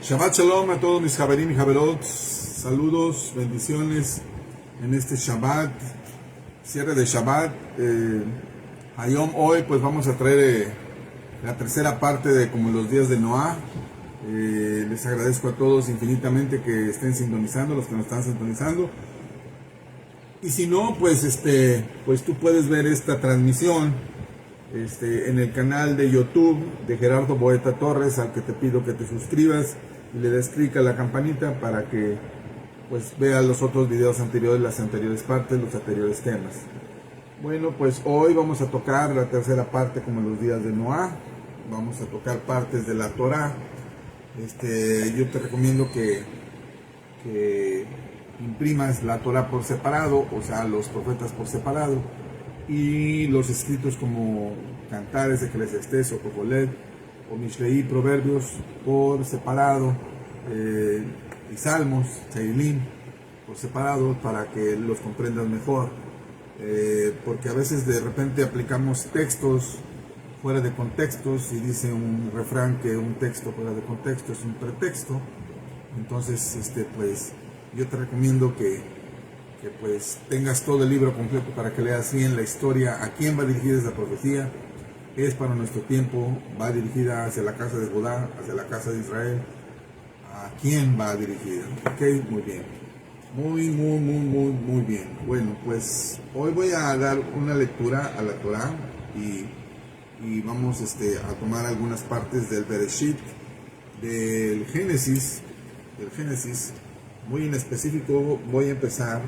Shabbat Shalom a todos mis Javerim y Javerot. Saludos, bendiciones en este Shabbat, cierre de Shabbat. Hayom, hoy pues vamos a traer la tercera parte de como los días de Noah. Les agradezco a todos infinitamente que estén sintonizando, los que nos están sintonizando. Y si no, pues pues tú puedes ver esta transmisión en el canal de YouTube de Gerardo Boeta Torres, al que te pido que te suscribas y le des clic a la campanita para que pues veas los otros videos anteriores, las anteriores partes, los anteriores temas. Bueno, pues hoy vamos a tocar la tercera parte como en los días de Noah. Vamos a tocar partes de la Torah. Yo te recomiendo que imprimas la Torah por separado, o sea, los profetas por separado, y los escritos como Cantares, Eclesiastés o Cocolet o Mishlei, Proverbios por separado, y Salmos, Teilim por separado, para que los comprendas mejor, porque a veces de repente aplicamos textos fuera de contextos y dice un refrán que un texto fuera de contexto es un pretexto. Entonces pues yo te recomiendo que pues tengas todo el libro completo para que leas bien la historia, a quién va dirigida esa profecía. Es para nuestro tiempo, va dirigida hacia la casa de Judá, hacia la casa de Israel. ¿A quién va dirigida? Ok, muy bien. Muy bien. Bueno, pues hoy voy a dar una lectura a la Torah y vamos a tomar algunas partes del Bereshit, del Génesis, muy en específico. Voy a empezar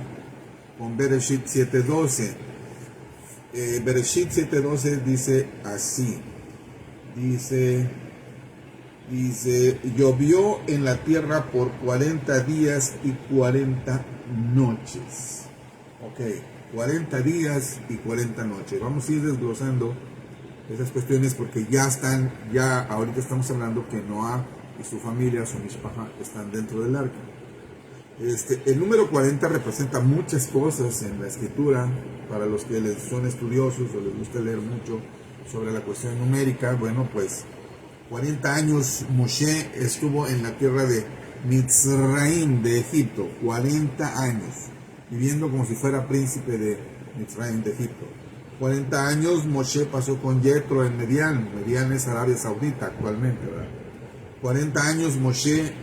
con Bereshit 7:12. Bereshit 7:12 dice así, dice, llovió en la tierra por 40 días y 40 noches. Ok, 40 días y 40 noches. Vamos a ir desglosando esas cuestiones porque ya ahorita estamos hablando que Noah y su familia, su mishpacha, están dentro del arca. El número 40 representa muchas cosas en la escritura. Para los que son estudiosos o les gusta leer mucho sobre la cuestión numérica, bueno, pues 40 años Moshe estuvo en la tierra de Mitzrayim, de Egipto, 40 años, viviendo como si fuera príncipe de Mitzrayim, de Egipto. 40 años Moshe pasó con Yetro en Medián. Medián es Arabia Saudita actualmente, ¿verdad? 40 años Moshe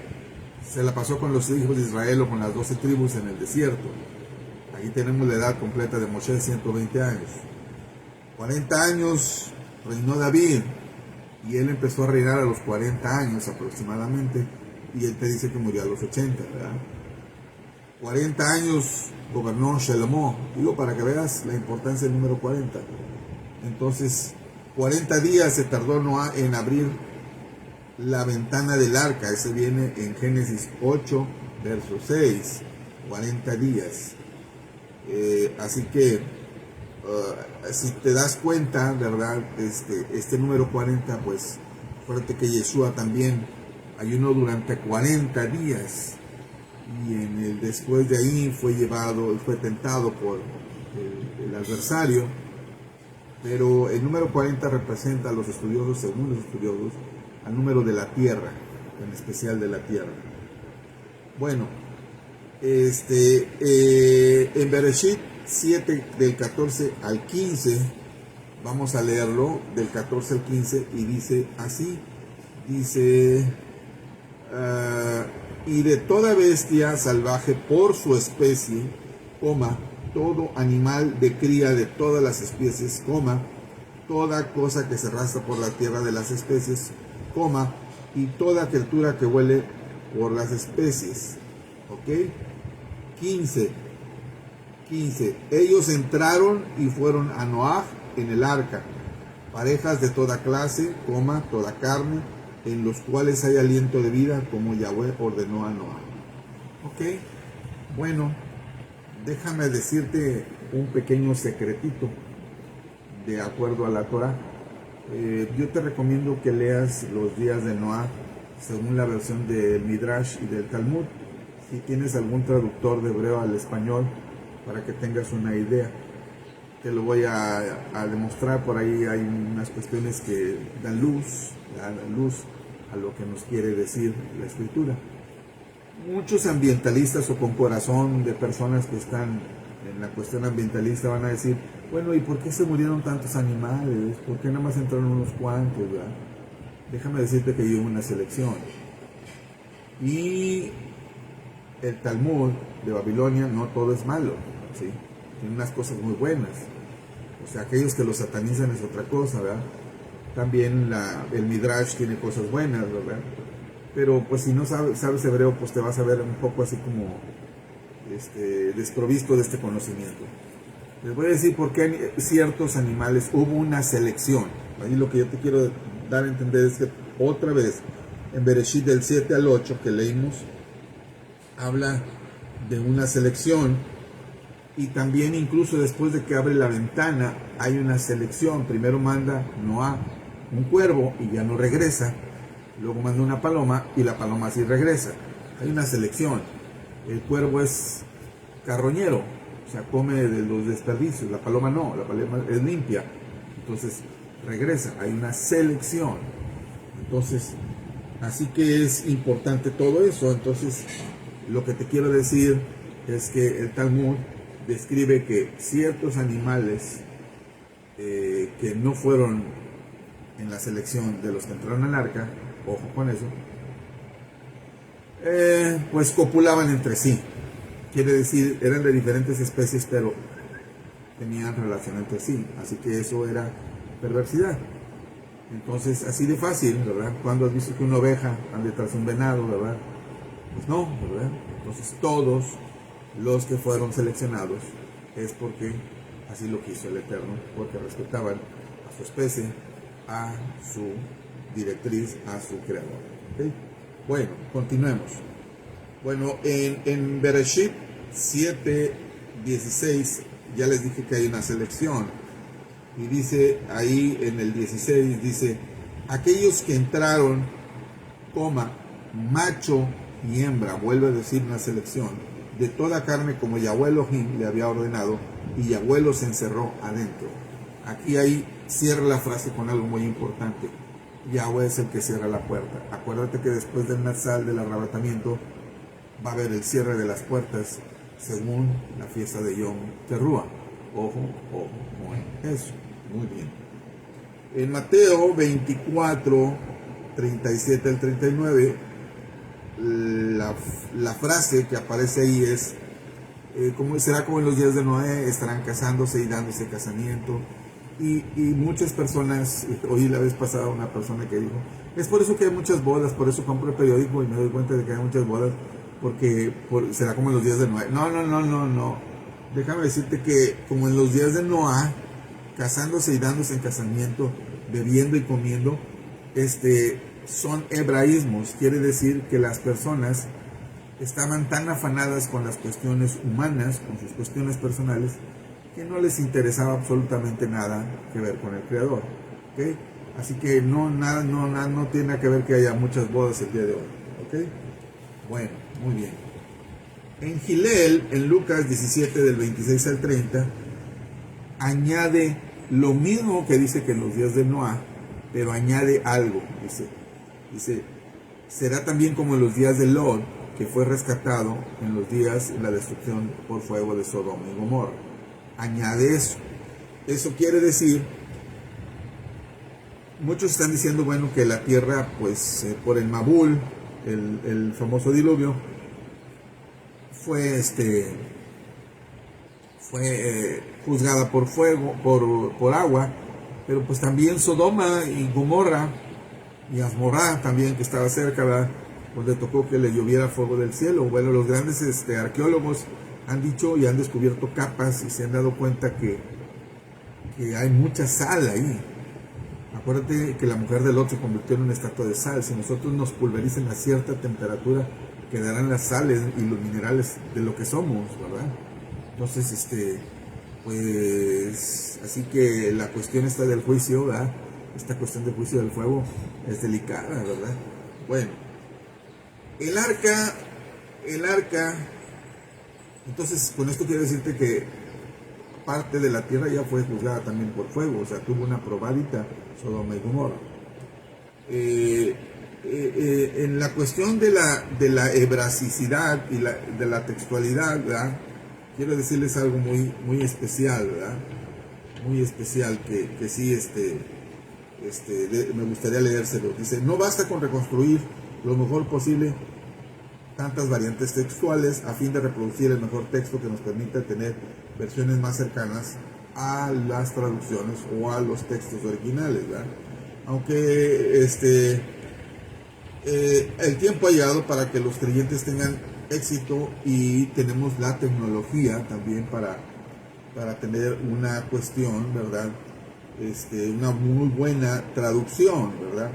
se la pasó con los hijos de Israel o con las 12 tribus en el desierto. Ahí tenemos la edad completa de Moshe, 120 años. 40 años reinó David y él empezó a reinar a los 40 años aproximadamente, y él te dice que murió a los 80, ¿verdad? 40 años gobernó Shlomo, digo para que veas la importancia del número 40. Entonces, 40 días se tardó Noah en abrir la ventana del arca. Ese viene en Génesis 8, verso 6, 40 días. Así que, si te das cuenta, ¿verdad? Este número 40, pues, acuérdate que Yeshua también ayunó durante 40 días. Y después de ahí fue tentado por el adversario. Pero el número 40 representa a los estudiosos, según los estudiosos, al número de la tierra, en especial de la tierra. Bueno, en Bereshit 7, del 14 al 15, vamos a leerlo del 14 al 15, y dice así, dice, y de toda bestia salvaje por su especie, todo animal de cría de todas las especies, toda cosa que se arrastra por la tierra de las especies, y toda criatura que huele por las especies. Ok, 15. Ellos entraron y fueron a Noah en el arca, parejas de toda clase, toda carne, en los cuales hay aliento de vida, como Yahweh ordenó a Noah. Ok, bueno, déjame decirte un pequeño secretito de acuerdo a la Torah. Yo te recomiendo que leas los días de Noah según la versión del Midrash y del Talmud, si tienes algún traductor de hebreo al español, para que tengas una idea. Te lo voy a demostrar. Por ahí hay unas cuestiones que dan luz a lo que nos quiere decir la escritura. Muchos ambientalistas o con corazón de personas que están en la cuestión ambientalista van a decir, bueno, ¿y por qué se murieron tantos animales? ¿Por qué nada más entraron unos cuantos? ¿Verdad? Déjame decirte que hubo una selección. Y el Talmud de Babilonia no todo es malo, ¿sí? Tiene unas cosas muy buenas. O sea, aquellos que lo satanizan es otra cosa, ¿verdad? También el Midrash tiene cosas buenas, ¿verdad? Pero pues si no sabes hebreo, pues te vas a ver un poco así como desprovisto de este conocimiento. Les voy a decir por qué ciertos animales hubo una selección. Ahí lo que yo te quiero dar a entender es que otra vez en Bereshit del 7 al 8 que leímos habla de una selección, y también incluso después de que abre la ventana hay una selección. Primero manda Noah un cuervo y ya no regresa, luego manda una paloma y la paloma sí regresa. Hay una selección. El cuervo es carroñero, o sea, come de los desperdicios. La paloma no, la paloma es limpia, entonces regresa. Hay una selección. Entonces, así que es importante todo eso. Entonces, lo que te quiero decir es que el Talmud describe que ciertos animales que no fueron en la selección de los que entraron al arca, ojo con eso, pues copulaban entre sí. Quiere decir, eran de diferentes especies, pero tenían relación entre sí. Así que eso era perversidad. Entonces, así de fácil, ¿verdad? Cuando has visto que una oveja anda detrás de un venado, ¿verdad? Pues no, ¿verdad? Entonces, todos los que fueron seleccionados es porque así lo quiso el Eterno, porque respetaban a su especie, a su directriz, a su creador. ¿Okay? Bueno, continuemos. Bueno, en Bereshit 7:16 ya les dije que hay una selección, y dice ahí en el 16, dice, aquellos que entraron, macho y hembra, vuelve a decir una selección, de toda carne como Yahweh Elohim le había ordenado, y Yahweh los encerró adentro. Aquí ahí cierra la frase con algo muy importante. Yahweh es el que cierra la puerta. Acuérdate que después del Natsal, del arrebatamiento, va a haber el cierre de las puertas según la fiesta de Yom Teruah. Ojo con eso. Muy bien. En Mateo 24, 37 al 39, la frase que aparece ahí es, será como en los días de Noé, estarán casándose y dándose casamiento. Y muchas personas, oí la vez pasada una persona que dijo, es por eso que hay muchas bodas, por eso compro el periódico y me doy cuenta de que hay muchas bodas, porque será como en los días de Noé. No. Déjame decirte que como en los días de Noé, casándose y dándose en casamiento, bebiendo y comiendo, son hebraísmos. Quiere decir que las personas estaban tan afanadas con las cuestiones humanas, con sus cuestiones personales, que no les interesaba absolutamente nada que ver con el Creador. ¿Okay? Así que no tiene nada que ver que haya muchas bodas el día de hoy. ¿Okay? Bueno, muy bien. En Gilel, en Lucas 17 del 26 al 30, añade lo mismo que dice que en los días de Noé, pero añade algo. Dice, será también como en los días de Lot, que fue rescatado en los días de la destrucción por fuego de Sodoma y Gomorra. Añade eso. Eso quiere decir, muchos están diciendo, bueno, que la tierra, pues, por el Mabul, el famoso diluvio, fue juzgada por fuego, por agua, pero pues también Sodoma y Gomorra y Asmorá también, que estaba cerca, ¿verdad?, donde tocó que le lloviera fuego del cielo. Bueno, los grandes arqueólogos han dicho y han descubierto capas y se han dado cuenta que hay mucha sal ahí. Acuérdate que la mujer de Lot se convirtió en una estatua de sal. Si nosotros nos pulverizan a cierta temperatura, quedarán las sales y los minerales de lo que somos, ¿verdad? Entonces, pues, así que la cuestión está del juicio, ¿verdad? Esta cuestión del juicio del fuego es delicada, ¿verdad? Bueno, el arca, entonces con esto quiero decirte que parte de la tierra ya fue juzgada también por fuego, o sea, tuvo una probadita Sodoma y Gomorra. en la cuestión de la hebracicidad y de la textualidad, ¿verdad? Quiero decirles algo muy especial, ¿verdad? Muy especial que sí, me gustaría leérselo. Dice: no basta con reconstruir lo mejor posible tantas variantes textuales a fin de reproducir el mejor texto que nos permita tener versiones más cercanas a las traducciones o a los textos originales, ¿verdad? Aunque el tiempo ha llegado para que los creyentes tengan éxito y tenemos la tecnología también para tener una cuestión, ¿verdad? Una muy buena traducción, ¿verdad?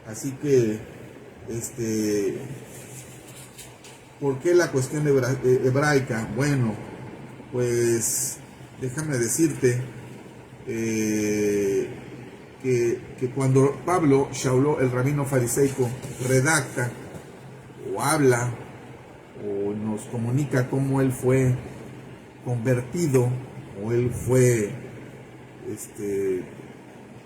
Así que, ¿por qué la cuestión hebraica? Bueno, pues déjame decirte que cuando Pablo, Shauló, el rabino fariseico, redacta o habla o nos comunica cómo él fue convertido o él fue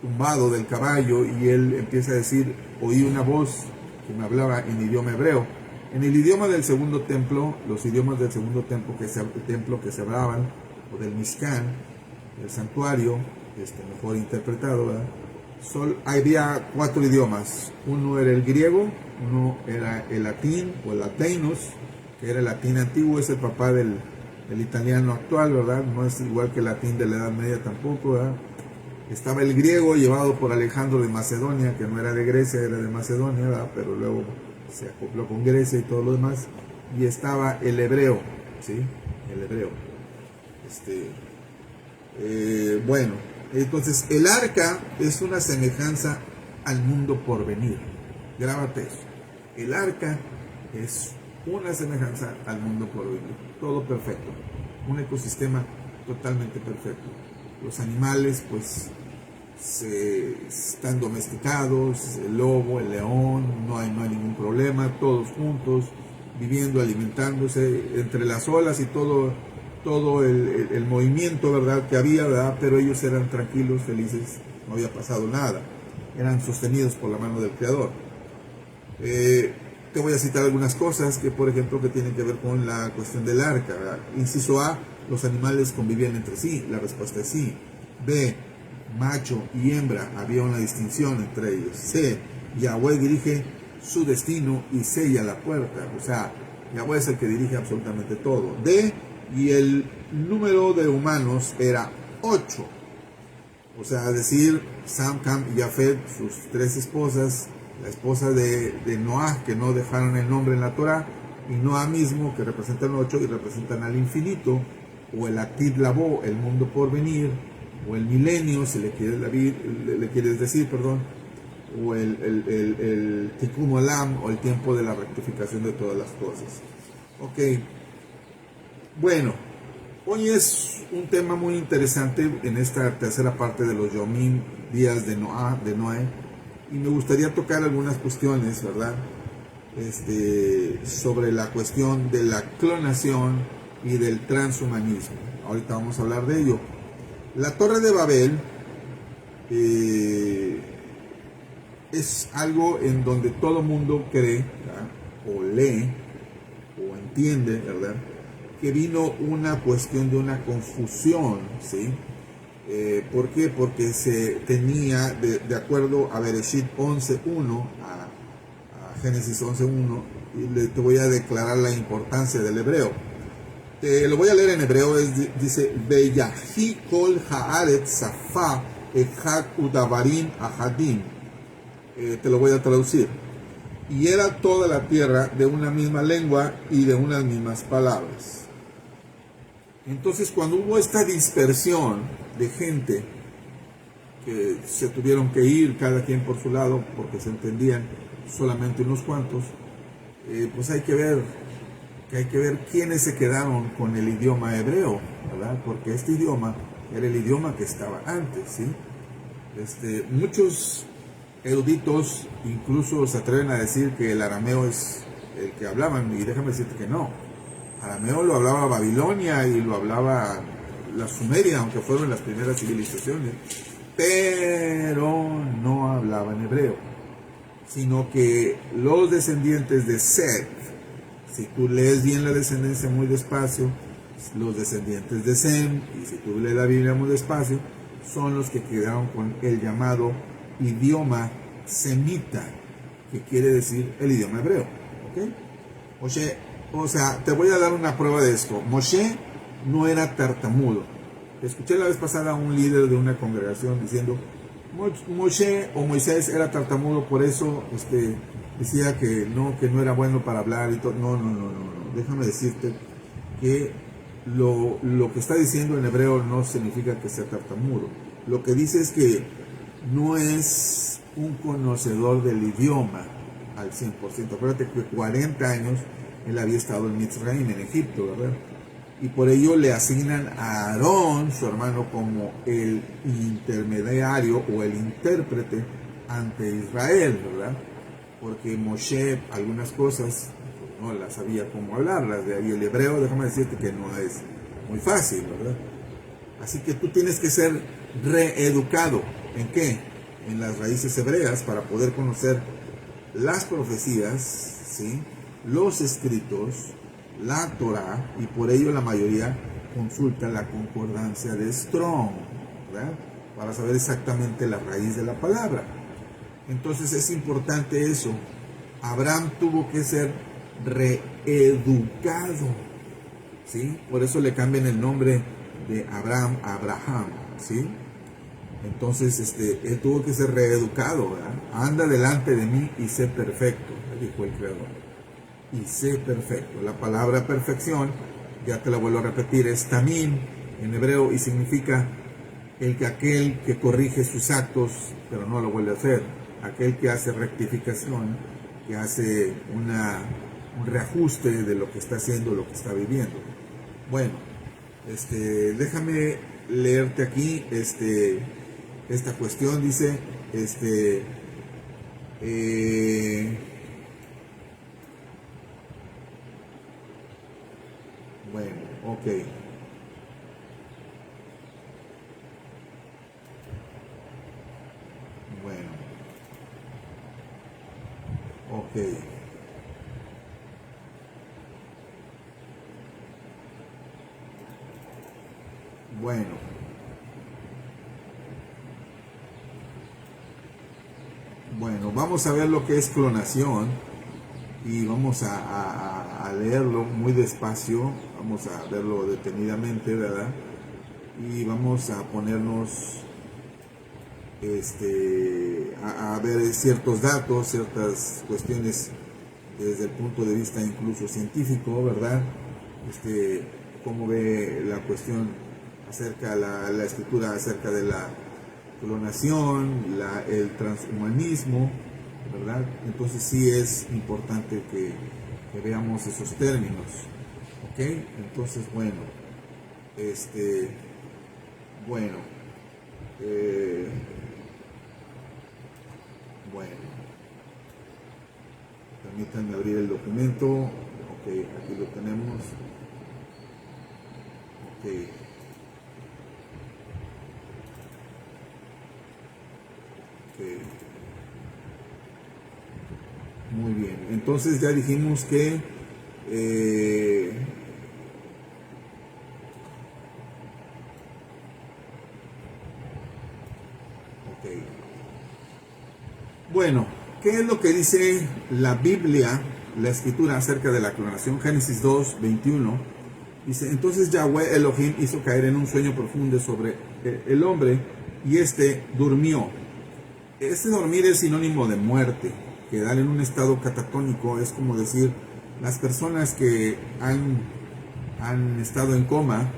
tumbado del caballo, y él empieza a decir: oí una voz que me hablaba en idioma hebreo. En el idioma del segundo templo, los idiomas del segundo templo que se hablaban, o del Mishkan, el santuario, mejor interpretado, ¿verdad? Había 4 idiomas. Uno era el griego, uno era el latín o el latinus, que era el latín antiguo, es el papá del italiano actual, ¿verdad? No es igual que el latín de la Edad Media tampoco, ¿verdad? Estaba el griego, llevado por Alejandro de Macedonia, que no era de Grecia, era de Macedonia, ¿verdad? Pero luego se acopló con Grecia y todo lo demás. Y estaba el hebreo, ¿sí? El hebreo. Bueno, entonces el arca es una semejanza al mundo por venir. Grábate eso. El arca es una semejanza al mundo por venir. Todo perfecto. Un ecosistema totalmente perfecto. Los animales, pues, están domesticados, el lobo, el león, no hay ningún problema, todos juntos, viviendo, alimentándose, entre las olas y todo el movimiento, ¿verdad?, que había, ¿verdad? Pero ellos eran tranquilos, felices, no había pasado nada, eran sostenidos por la mano del Creador. Te voy a citar algunas cosas que, por ejemplo, que tienen que ver con la cuestión del arca, ¿verdad? Inciso A: los animales convivían entre sí. La respuesta es sí. B: macho y hembra, había una distinción entre ellos. C: Yahweh dirige su destino y sella la puerta. O sea, Yahweh es el que dirige absolutamente todo. D: y el número de humanos era 8. O sea, decir, Sam, Cam y Jafet, sus 3 esposas, la esposa de Noah, que no dejaron el nombre en la Torah, y Noah mismo, que representan 8 y representan al infinito, o el Atid Labo, el mundo por venir, o el milenio, si le quieres decir, o el Tikkun Olam, o el tiempo de la rectificación de todas las cosas. Ok, bueno, hoy es un tema muy interesante en esta tercera parte de los Yomim, días de Noé, y me gustaría tocar algunas cuestiones, ¿verdad? Sobre la cuestión de la clonación y del transhumanismo. Ahorita vamos a hablar de ello. La Torre de Babel es algo en donde todo mundo cree, ¿verdad?, o lee o entiende, ¿verdad?, que vino una cuestión de una confusión, ¿sí? ¿Por qué? Porque se tenía, de acuerdo a Bereshit 11.1, a Génesis 11.1, y te voy a declarar la importancia del hebreo. Lo voy a leer en hebreo, dice: Veyahi kol haaret safa echad udavarim ahadim. Te lo voy a traducir. Y era toda la tierra de una misma lengua y de unas mismas palabras. Entonces, cuando hubo esta dispersión de gente que se tuvieron que ir cada quien por su lado porque se entendían solamente unos cuantos, pues hay que ver quiénes se quedaron con el idioma hebreo, ¿verdad? Porque este idioma era el idioma que estaba antes, ¿sí? Muchos eruditos incluso se atreven a decir que el arameo es el que hablaban, y déjame decirte que no. Arameo lo hablaba Babilonia y lo hablaba la Sumeria, aunque fueron las primeras civilizaciones, pero no hablaban hebreo, sino que los descendientes de Seth, si tú lees bien la descendencia muy despacio, los descendientes de Sem, y si tú lees la Biblia muy despacio, son los que quedaron con el llamado idioma semita, que quiere decir el idioma hebreo. ¿Okay? O sea, te voy a dar una prueba de esto. Moshe no era tartamudo. Escuché la vez pasada a un líder de una congregación diciendo, Moshe o Moisés era tartamudo, por eso decía que no era bueno para hablar y todo. No. Déjame decirte que lo que está diciendo en hebreo no significa que sea tartamudo. Lo que dice es que no es un conocedor del idioma al 100%. Acuérdate que 40 años él había estado en Mitzrayim, en Egipto, ¿verdad? Y por ello le asignan a Aarón, su hermano, como el intermediario o el intérprete ante Israel, ¿verdad? Porque Moshe algunas cosas no las sabía cómo hablarlas, de ahí el hebreo, déjame decirte que no es muy fácil, ¿verdad? Así que tú tienes que ser reeducado. ¿En qué? En las raíces hebreas para poder conocer las profecías, ¿sí? Los escritos, la Torah, y por ello la mayoría consulta la concordancia de Strong, ¿verdad? Para saber exactamente la raíz de la palabra. Entonces es importante eso. Abraham tuvo que ser reeducado, ¿sí? Por eso le cambian el nombre de Abraham a Abraham, ¿sí? Entonces él tuvo que ser reeducado, ¿verdad? Anda delante de mí y sé perfecto, dijo el Creador. Y sé perfecto. La palabra perfección, ya te la vuelvo a repetir, es tamim en hebreo y significa aquel que corrige sus actos, pero no lo vuelve a hacer. Aquel que hace rectificación, que hace un reajuste de lo que está haciendo, lo que está viviendo. Bueno, déjame leerte aquí esta cuestión. Dice, bueno, ok. Bueno, ok. Bueno, vamos a ver lo que es clonación y vamos a leerlo muy despacio, vamos a verlo detenidamente, ¿verdad? Y vamos a ponernos a ver ciertos datos, ciertas cuestiones desde el punto de vista incluso científico, ¿verdad? Cómo ve la cuestión acerca de la escritura acerca de la clonación, el transhumanismo, ¿verdad? Entonces sí es importante que veamos esos términos, ¿ok? Entonces, bueno, bueno, permítanme abrir el documento. Ok, aquí lo tenemos. Ok. Muy bien, entonces ya dijimos que bueno, ¿qué es lo que dice la Biblia, la escritura acerca de la clonación? Génesis 2, 21 dice, entonces Yahweh Elohim hizo caer en un sueño profundo sobre el hombre y durmió. Dormir es sinónimo de muerte. Quedar en un estado catatónico es como decir, las personas que han estado en coma,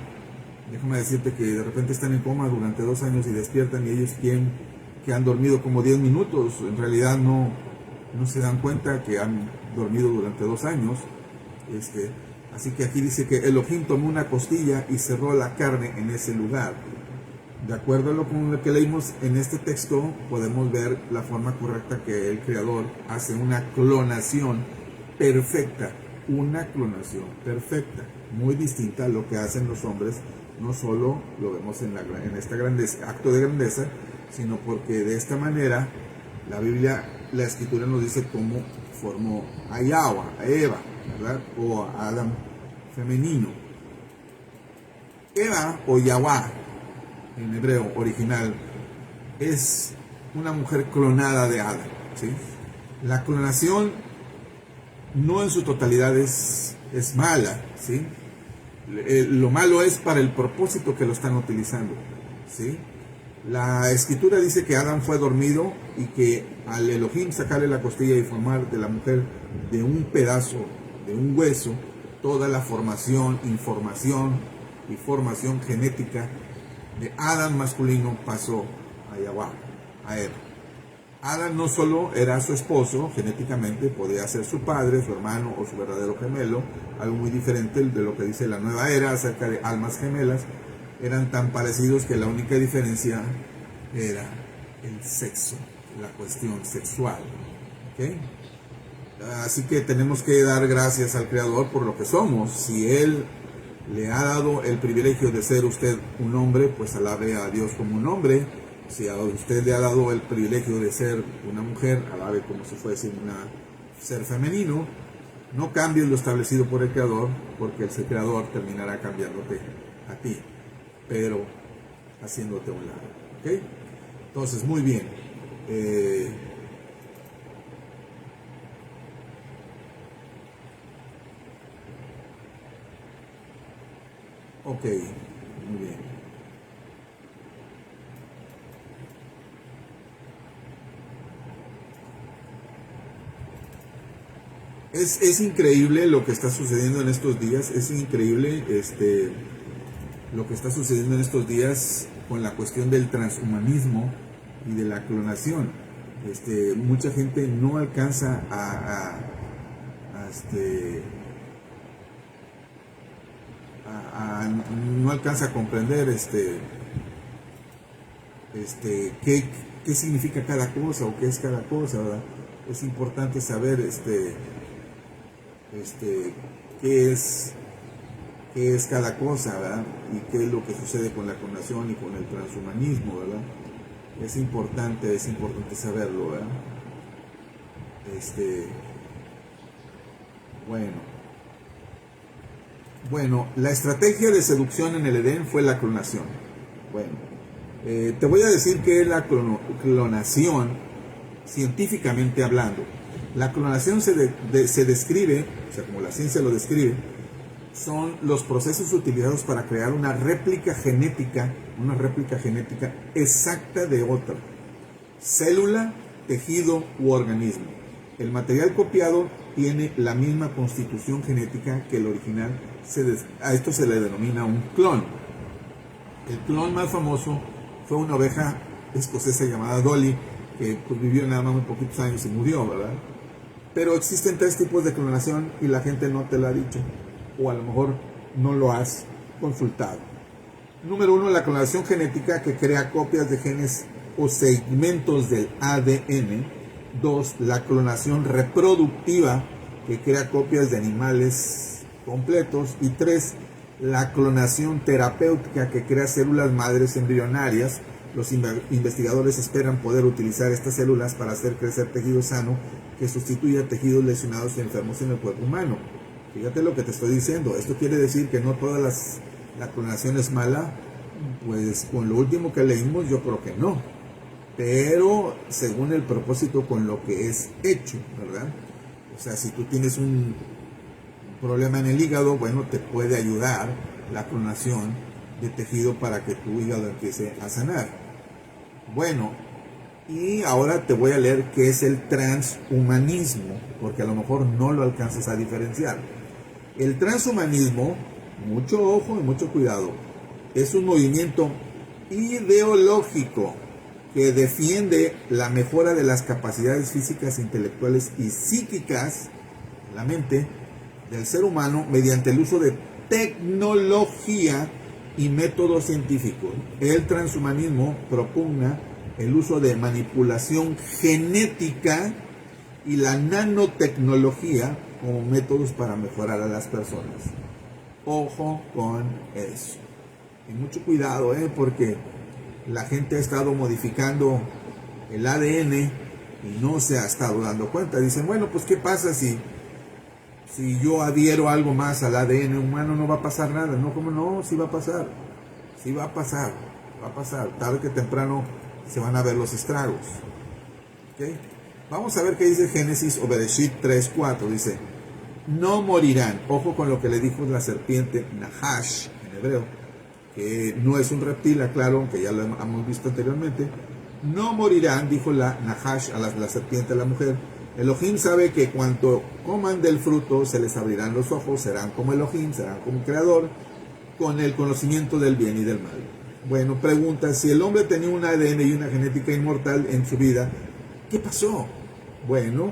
déjame decirte que de repente están en coma durante 2 años y despiertan y ellos creen que han dormido como 10 minutos, en realidad no se dan cuenta que han dormido durante 2 años. Así que aquí dice que Elohim tomó una costilla y cerró la carne en ese lugar. De acuerdo a lo que leímos en este texto, podemos ver la forma correcta que el Creador hace una clonación perfecta, muy distinta a lo que hacen los hombres. No solo lo vemos en este acto de grandeza, sino porque de esta manera La Biblia, la Escritura nos dice cómo formó a Yahweh, a Eva, ¿verdad? O a Adán femenino. Eva o Yahweh, en hebreo original, es una mujer clonada de Adán, ¿sí? La clonación no en su totalidad es mala, ¿sí? Lo malo es para el propósito que lo están utilizando, ¿sí? La Escritura dice que Adán fue dormido y que al Elohim sacarle la costilla y formar de la mujer de un pedazo, de un hueso, toda la formación, información y formación genética de Adán masculino pasó a Yahweh, a Eva. Adán no solo era su esposo, genéticamente podía ser su padre, su hermano o su verdadero gemelo, algo muy diferente de lo que dice la nueva era acerca de almas gemelas. Eran tan parecidos que la única diferencia era el sexo, la cuestión sexual. ¿Okay? Así que tenemos que dar gracias al Creador por lo que somos. Si Él le ha dado el privilegio de ser usted un hombre, pues alabe a Dios como un hombre. Si a usted le ha dado el privilegio de ser una mujer, alabe como si fuese un ser femenino. No cambies lo establecido por el Creador, porque el Creador terminará cambiándote a ti, pero haciéndote a un lado. ¿Okay? Entonces, muy bien. Ok, muy bien. Es increíble lo que está sucediendo en estos días, es increíble lo que está sucediendo en estos días con la cuestión del transhumanismo y de la clonación. Mucha gente no alcanza no alcanza a comprender qué significa cada cosa o qué es cada cosa, ¿verdad? Es importante saber qué es cada cosa, ¿verdad? Y qué es lo que sucede con la clonación y con el transhumanismo, ¿verdad? Es importante saberlo, ¿verdad? Bueno, la estrategia de seducción en el Edén fue la clonación. Bueno, te voy a decir que la clonación, científicamente hablando, la clonación se describe, o sea, como la ciencia lo describe, son los procesos utilizados para crear una réplica genética exacta de otra célula, tejido u organismo. El material copiado tiene la misma constitución genética que el original. A esto se le denomina un clon. El clon más famoso fue una oveja escocesa llamada Dolly, que pues, vivió nada más muy poquitos años y murió, ¿verdad? Pero existen 3 tipos de clonación y la gente no te lo ha dicho, o a lo mejor no lo has consultado. Número 1, la clonación genética, que crea copias de genes o segmentos del ADN. 2, la clonación reproductiva, que crea copias de animales completos. Y 3, la clonación terapéutica, que crea células madres embrionarias. Los investigadores esperan poder utilizar estas células para hacer crecer tejido sano que sustituya tejidos lesionados y enfermos en el cuerpo humano. Fíjate lo que te estoy diciendo. Esto quiere decir que no toda la clonación es mala. Pues con lo último que leímos yo creo que no. Pero según el propósito con lo que es hecho, ¿verdad? O sea, si tú tienes un problema en el hígado, bueno, te puede ayudar la clonación de tejido para que tu hígado empiece a sanar. Bueno, y ahora te voy a leer qué es el transhumanismo, porque a lo mejor no lo alcanzas a diferenciar. El transhumanismo, mucho ojo y mucho cuidado, es un movimiento ideológico que defiende la mejora de las capacidades físicas, intelectuales y psíquicas de la mente del ser humano mediante el uso de tecnología y métodos científicos. El transhumanismo propugna el uso de manipulación genética y la nanotecnología como métodos para mejorar a las personas. Ojo con eso. Y mucho cuidado, porque la gente ha estado modificando el ADN y no se ha estado dando cuenta. Dicen, bueno, pues ¿qué pasa si yo adhiero algo más al ADN humano? No va a pasar nada. No, ¿cómo no? Sí va a pasar. Sí va a pasar. Va a pasar. Tarde que temprano se van a ver los estragos. ¿Okay? Vamos a ver qué dice Génesis o Bereshit 3:4. Dice, no morirán. Ojo con lo que le dijo la serpiente Nahash en hebreo, que no es un reptil, aclaro, aunque ya lo hemos visto anteriormente. No morirán, dijo la Nahash a la serpiente, a la mujer. Elohim sabe que cuando coman del fruto se les abrirán los ojos, serán como Elohim, serán como el Creador, con el conocimiento del bien y del mal. Bueno, pregunta, si el hombre tenía un ADN y una genética inmortal en su vida, ¿qué pasó? Bueno,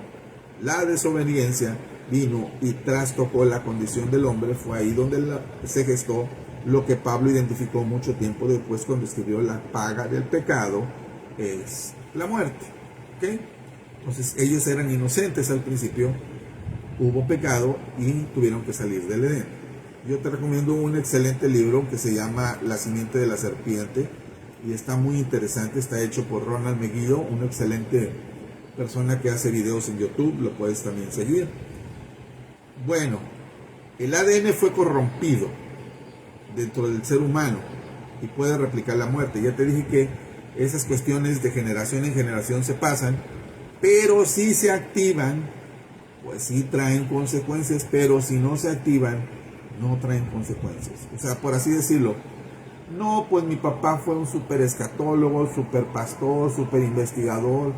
la desobediencia vino y trastocó la condición del hombre. Fue ahí donde se gestó lo que Pablo identificó mucho tiempo después cuando escribió la paga del pecado es la muerte. ¿Okay? Entonces ellos eran inocentes al principio, hubo pecado y tuvieron que salir del Edén. Yo te recomiendo un excelente libro que se llama La simiente de la serpiente y está muy interesante, está hecho por Ronald Megiddo, una excelente persona que hace videos en YouTube, lo puedes también seguir. Bueno, el ADN fue corrompido dentro del ser humano y puede replicar la muerte. Ya te dije que esas cuestiones de generación en generación se pasan, pero si se activan, pues sí traen consecuencias, pero si no se activan, no traen consecuencias. O sea, por así decirlo, no, pues mi papá fue un súper escatólogo, súper pastor, súper investigador,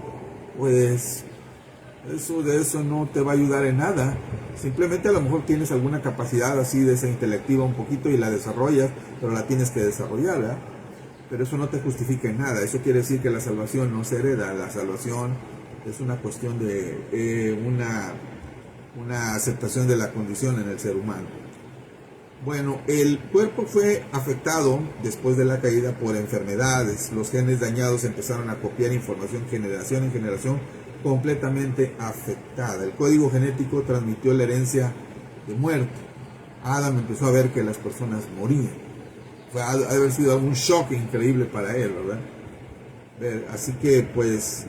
pues de eso no te va a ayudar en nada. Simplemente a lo mejor tienes alguna capacidad así de esa intelectiva un poquito y la desarrollas, pero la tienes que desarrollar, ¿verdad? Pero eso no te justifica en nada. Eso quiere decir que la salvación no se hereda. La salvación es una cuestión de una aceptación de la condición en el ser humano. Bueno, el cuerpo fue afectado después de la caída por enfermedades. Los genes dañados empezaron a copiar información generación en generación, completamente afectada. El código genético transmitió la herencia de muerte. Adam empezó a ver que las personas morían. Fue ha de haber sido un shock increíble para él, ¿verdad? Así que pues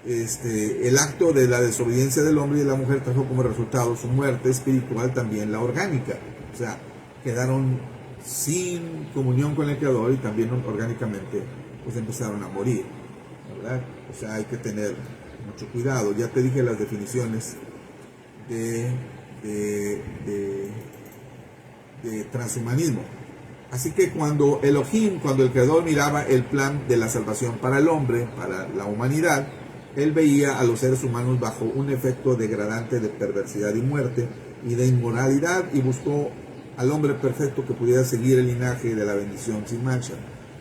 el acto de la desobediencia del hombre y de la mujer trajo como resultado su muerte espiritual, también la orgánica. O sea, quedaron sin comunión con el Creador y también orgánicamente pues empezaron a morir, ¿verdad? O sea, hay que tener mucho cuidado. Ya te dije las definiciones de transhumanismo. Así que cuando Elohim, cuando el Creador miraba el plan de la salvación para el hombre, para la humanidad, él veía a los seres humanos bajo un efecto degradante de perversidad y muerte y de inmoralidad, y buscó al hombre perfecto que pudiera seguir el linaje de la bendición sin mancha.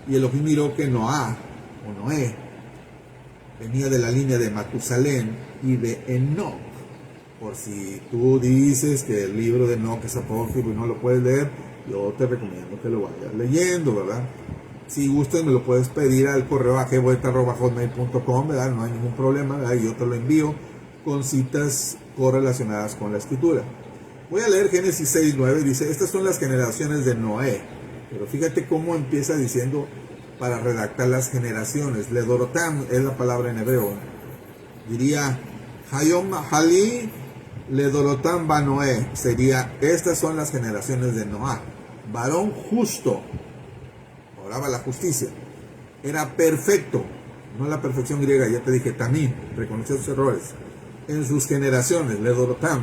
Y Elohim miró que Noé venía de la línea de Matusalén y de Enoch. Por si tú dices que el libro de Enoch es apócrifo y no lo puedes leer, yo te recomiendo que lo vayas leyendo, ¿verdad? Si gustas me lo puedes pedir al correo ajvuelta@hotmail.com, ¿verdad? No hay ningún problema, ¿verdad? Y yo te lo envío con citas correlacionadas con la escritura. Voy a leer Génesis 6:9, dice, estas son las generaciones de Noé. Pero fíjate cómo empieza diciendo para redactar las generaciones. Ledorotam es la palabra en hebreo. Diría Hayom Hali Ledorotam ba Noé. Sería, estas son las generaciones de Noah. Varón justo, oraba la justicia, era perfecto, no la perfección griega, ya te dije, también reconoció sus errores. En sus generaciones, Ledorotam,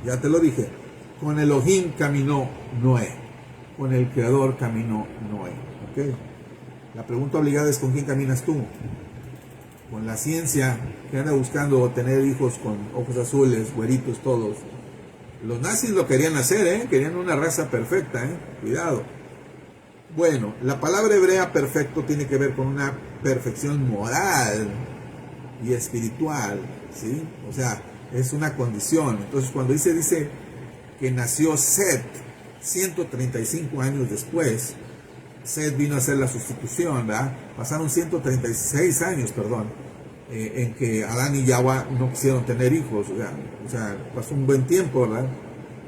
ya te lo dije, con Elohim caminó Noé, con el Creador caminó Noé. ¿Okay? La pregunta obligada es, ¿con quién caminas tú? Con la ciencia que anda buscando tener hijos con ojos azules, güeritos todos. Los nazis lo querían hacer, querían una raza perfecta, cuidado. Bueno, la palabra hebrea perfecto tiene que ver con una perfección moral y espiritual, ¿sí? O sea, es una condición. Entonces, cuando dice que nació Set 135 años después, Set vino a hacer la sustitución, ¿verdad? Pasaron 136 años, en que Adán y Yahweh no quisieron tener hijos, o sea, pasó un buen tiempo, ¿verdad?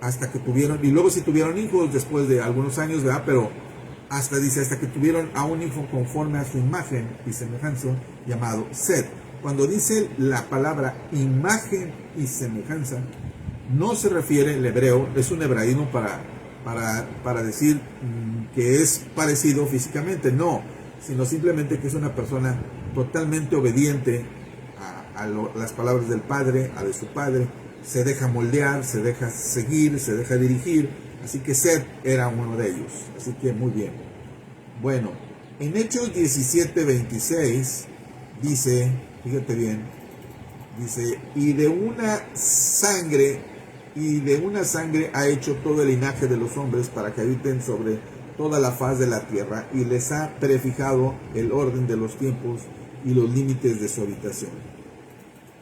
Hasta que tuvieron, y luego sí tuvieron hijos después de algunos años, ¿verdad? Pero hasta que tuvieron a un hijo conforme a su imagen y semejanza, llamado Set. Cuando dice la palabra imagen y semejanza, no se refiere, el hebreo, es un hebraísmo para decir que es parecido físicamente, no, sino simplemente que es una persona totalmente obediente a las palabras del Padre, a de su Padre, se deja moldear, se deja seguir, se deja dirigir, así que Seth era uno de ellos, así que muy bien. Bueno, en Hechos 17:26 dice, fíjate bien, dice, y de una sangre ha hecho todo el linaje de los hombres para que habiten sobre toda la faz de la tierra, y les ha prefijado el orden de los tiempos y los límites de su habitación.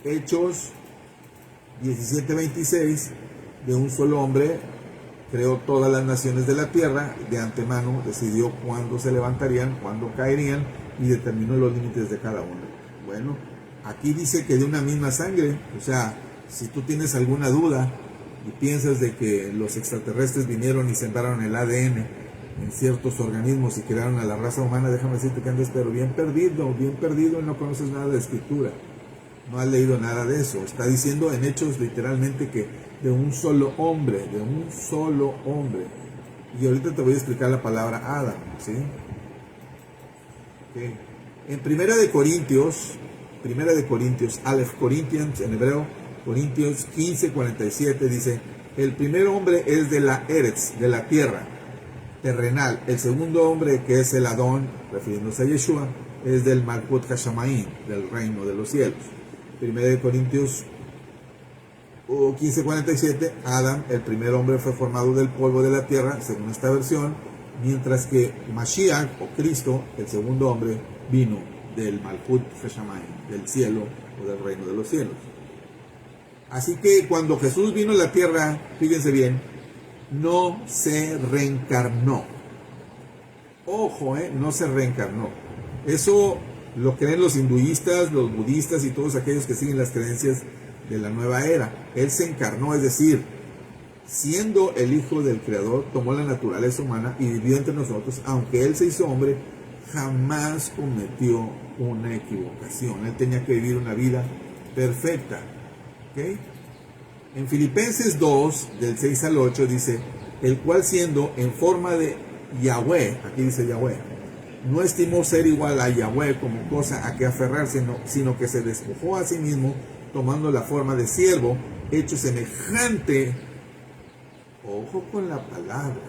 Hechos 17:26, de un solo hombre creó todas las naciones de la tierra, de antemano decidió cuándo se levantarían, cuándo caerían, y determinó los límites de cada uno. Bueno, aquí dice que de una misma sangre, o sea, si tú tienes alguna duda y piensas de que los extraterrestres vinieron y sembraron el ADN en ciertos organismos y crearon a la raza humana, déjame decirte que andas pero bien perdido y no conoces nada de escritura, no has leído nada de eso. Está diciendo en Hechos literalmente que de un solo hombre, y ahorita te voy a explicar la palabra Adam, ¿sí? Okay. En Primera de Corintios, Aleph Corinthians en hebreo, Corintios 15:47 dice, el primer hombre es de la Eretz, de la tierra, terrenal. El segundo hombre, que es el Adón, refiriéndose a Yeshua, es del Malkut Hashamayim, del reino de los cielos. Primera de Corintios 15:47, Adam, el primer hombre, fue formado del polvo de la tierra, según esta versión, mientras que Mashiach, o Cristo, el segundo hombre, vino del Malkut Hashamayim, del cielo o del reino de los cielos. Así que cuando Jesús vino a la tierra, fíjense bien, no se reencarnó. Ojo, no se reencarnó. Eso lo creen los hinduistas, los budistas y todos aquellos que siguen las creencias de la nueva era. Él se encarnó, es decir, siendo el Hijo del Creador, tomó la naturaleza humana y vivió entre nosotros. Aunque Él se hizo hombre, jamás cometió una equivocación. Él tenía que vivir una vida perfecta. ¿Okay? En Filipenses 2, del 6 al 8, dice, el cual siendo en forma de Yahweh, aquí dice Yahweh, no estimó ser igual a Yahweh como cosa a que aferrarse, sino que se despojó a sí mismo, tomando la forma de siervo, hecho semejante, ojo con la palabra,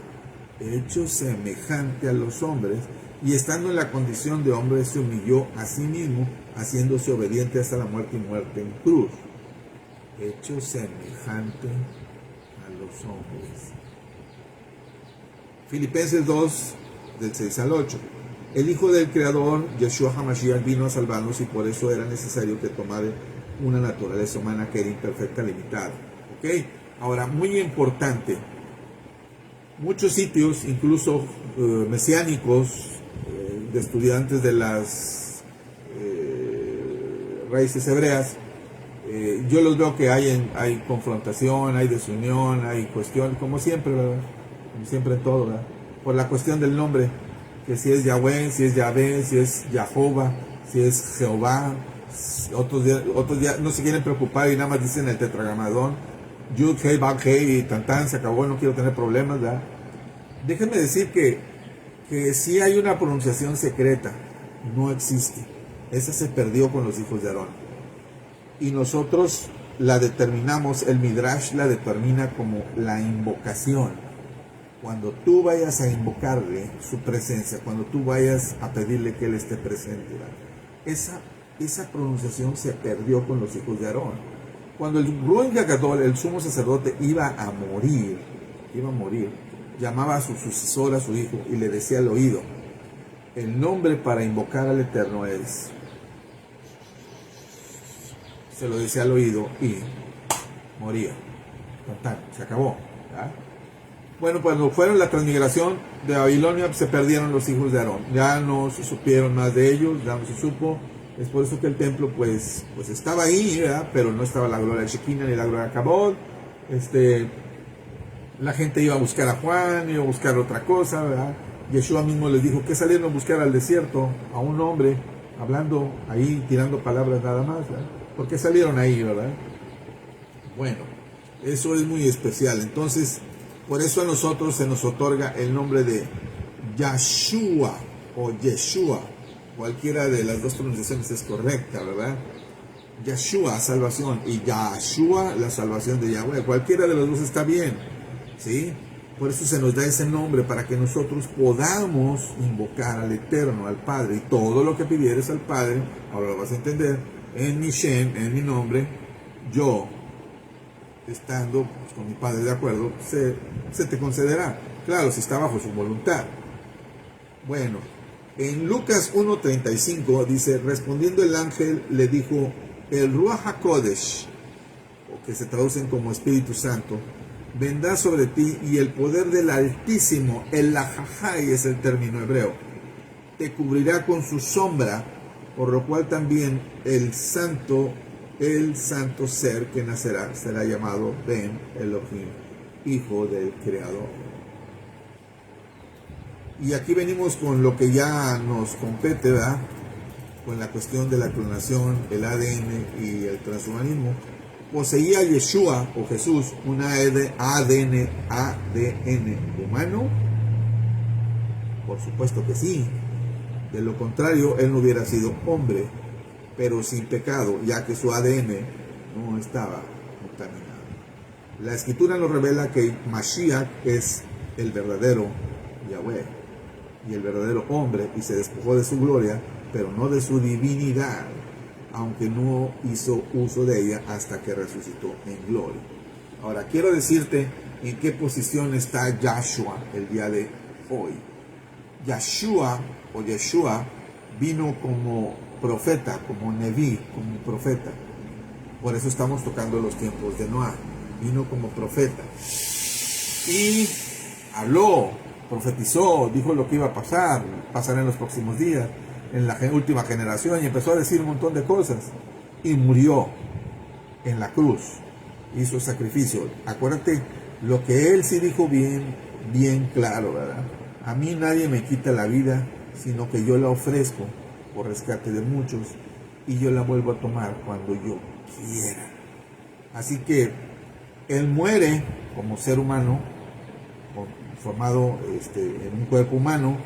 hecho semejante a los hombres, y estando en la condición de hombre se humilló a sí mismo, haciéndose obediente hasta la muerte y muerte en cruz. Hecho semejante a los hombres. Filipenses 2, del 6 al 8. El Hijo del Creador, Yeshua HaMashiach, vino a salvarnos y por eso era necesario que tomara una naturaleza humana que era imperfecta, limitada. ¿Ok? Ahora, muy importante, muchos sitios, incluso mesiánicos, de estudiantes de las raíces hebreas, yo los veo que hay confrontación, hay desunión, hay cuestión, como siempre, ¿verdad? Como siempre en todo, ¿verdad? Por la cuestión del nombre, que si es Yahweh, si es Yahvé, si es Jehová, si es Jehová. Otros días no se quieren preocupar y nada más dicen el tetragramadón, Yud, Hei, Bab, Hei, y tan, se acabó, no quiero tener problemas, ¿verdad? Déjenme decir que si hay una pronunciación secreta, no existe. Esa se perdió con los hijos de Aarón. Y nosotros la determinamos, el Midrash la determina como la invocación. Cuando tú vayas a invocarle su presencia, cuando tú vayas a pedirle que Él esté presente, ¿verdad? Esa pronunciación se perdió con los hijos de Aarón. Cuando el Ruach HaGadol, el sumo sacerdote, iba a morir, llamaba a su sucesor, a su hijo, y le decía al oído, el nombre para invocar al Eterno es... Se lo decía al oído y moría. Se acabó, ¿verdad? Bueno, cuando fueron la transmigración de Babilonia, se perdieron los hijos de Aarón. Ya no se supieron más de ellos, ya no se supo. Es por eso que el templo pues estaba ahí, ¿verdad? Pero no estaba la gloria de Shekinah ni la gloria de Kabod. La gente iba a buscar a Juan, iba a buscar otra cosa, ¿verdad? Yeshua mismo les dijo que salieron a buscar al desierto a un hombre hablando ahí, tirando palabras nada más, ¿verdad? Porque salieron ahí, ¿verdad? Bueno, eso es muy especial. Entonces, por eso a nosotros se nos otorga el nombre de Yahshua o Yeshua. Cualquiera de las dos pronunciaciones es correcta, ¿verdad? Yahshua, salvación, y Yahshua, la salvación de Yahweh. Cualquiera de los dos está bien, ¿sí? Por eso se nos da ese nombre, para que nosotros podamos invocar al Eterno, al Padre, y todo lo que pidieres al Padre, ahora lo vas a entender, en mi Shem, en mi nombre, yo, estando pues, con mi Padre de acuerdo, se te concederá. Claro, si está bajo su voluntad. Bueno, en Lucas 1:35 dice, respondiendo el ángel le dijo, el Ruach HaKodesh, o que se traducen como Espíritu Santo, vendrá sobre ti y el poder del Altísimo, el Lajajai es el término hebreo, te cubrirá con su sombra, por lo cual también el santo ser que nacerá será llamado Ben Elohim, hijo del Creador. Y aquí venimos con lo que ya nos compete, ¿verdad? Con la cuestión de la clonación, el ADN y el transhumanismo. ¿Poseía Yeshua o Jesús un ADN humano? Por supuesto que sí. De lo contrario, él no hubiera sido hombre, pero sin pecado, ya que su ADN no estaba contaminado. La Escritura nos revela que Mashiach es el verdadero Yahweh y el verdadero hombre, y se despojó de su gloria, pero no de su divinidad, aunque no hizo uso de ella hasta que resucitó en gloria. Ahora, quiero decirte en qué posición está Yahshua el día de hoy. Yahshua o Yeshua vino como profeta, como Neví, como profeta. Por eso estamos tocando los tiempos de Noah. Vino como profeta. Y habló, profetizó, dijo lo que iba a pasar en los próximos días, en la última generación, y empezó a decir un montón de cosas. Y murió en la cruz. Hizo sacrificio. Acuérdate, lo que él sí dijo bien claro, ¿verdad? A mí nadie me quita la vida, sino que yo la ofrezco por rescate de muchos, y yo la vuelvo a tomar cuando yo quiera. Así que él muere como ser humano, formado en un cuerpo humano,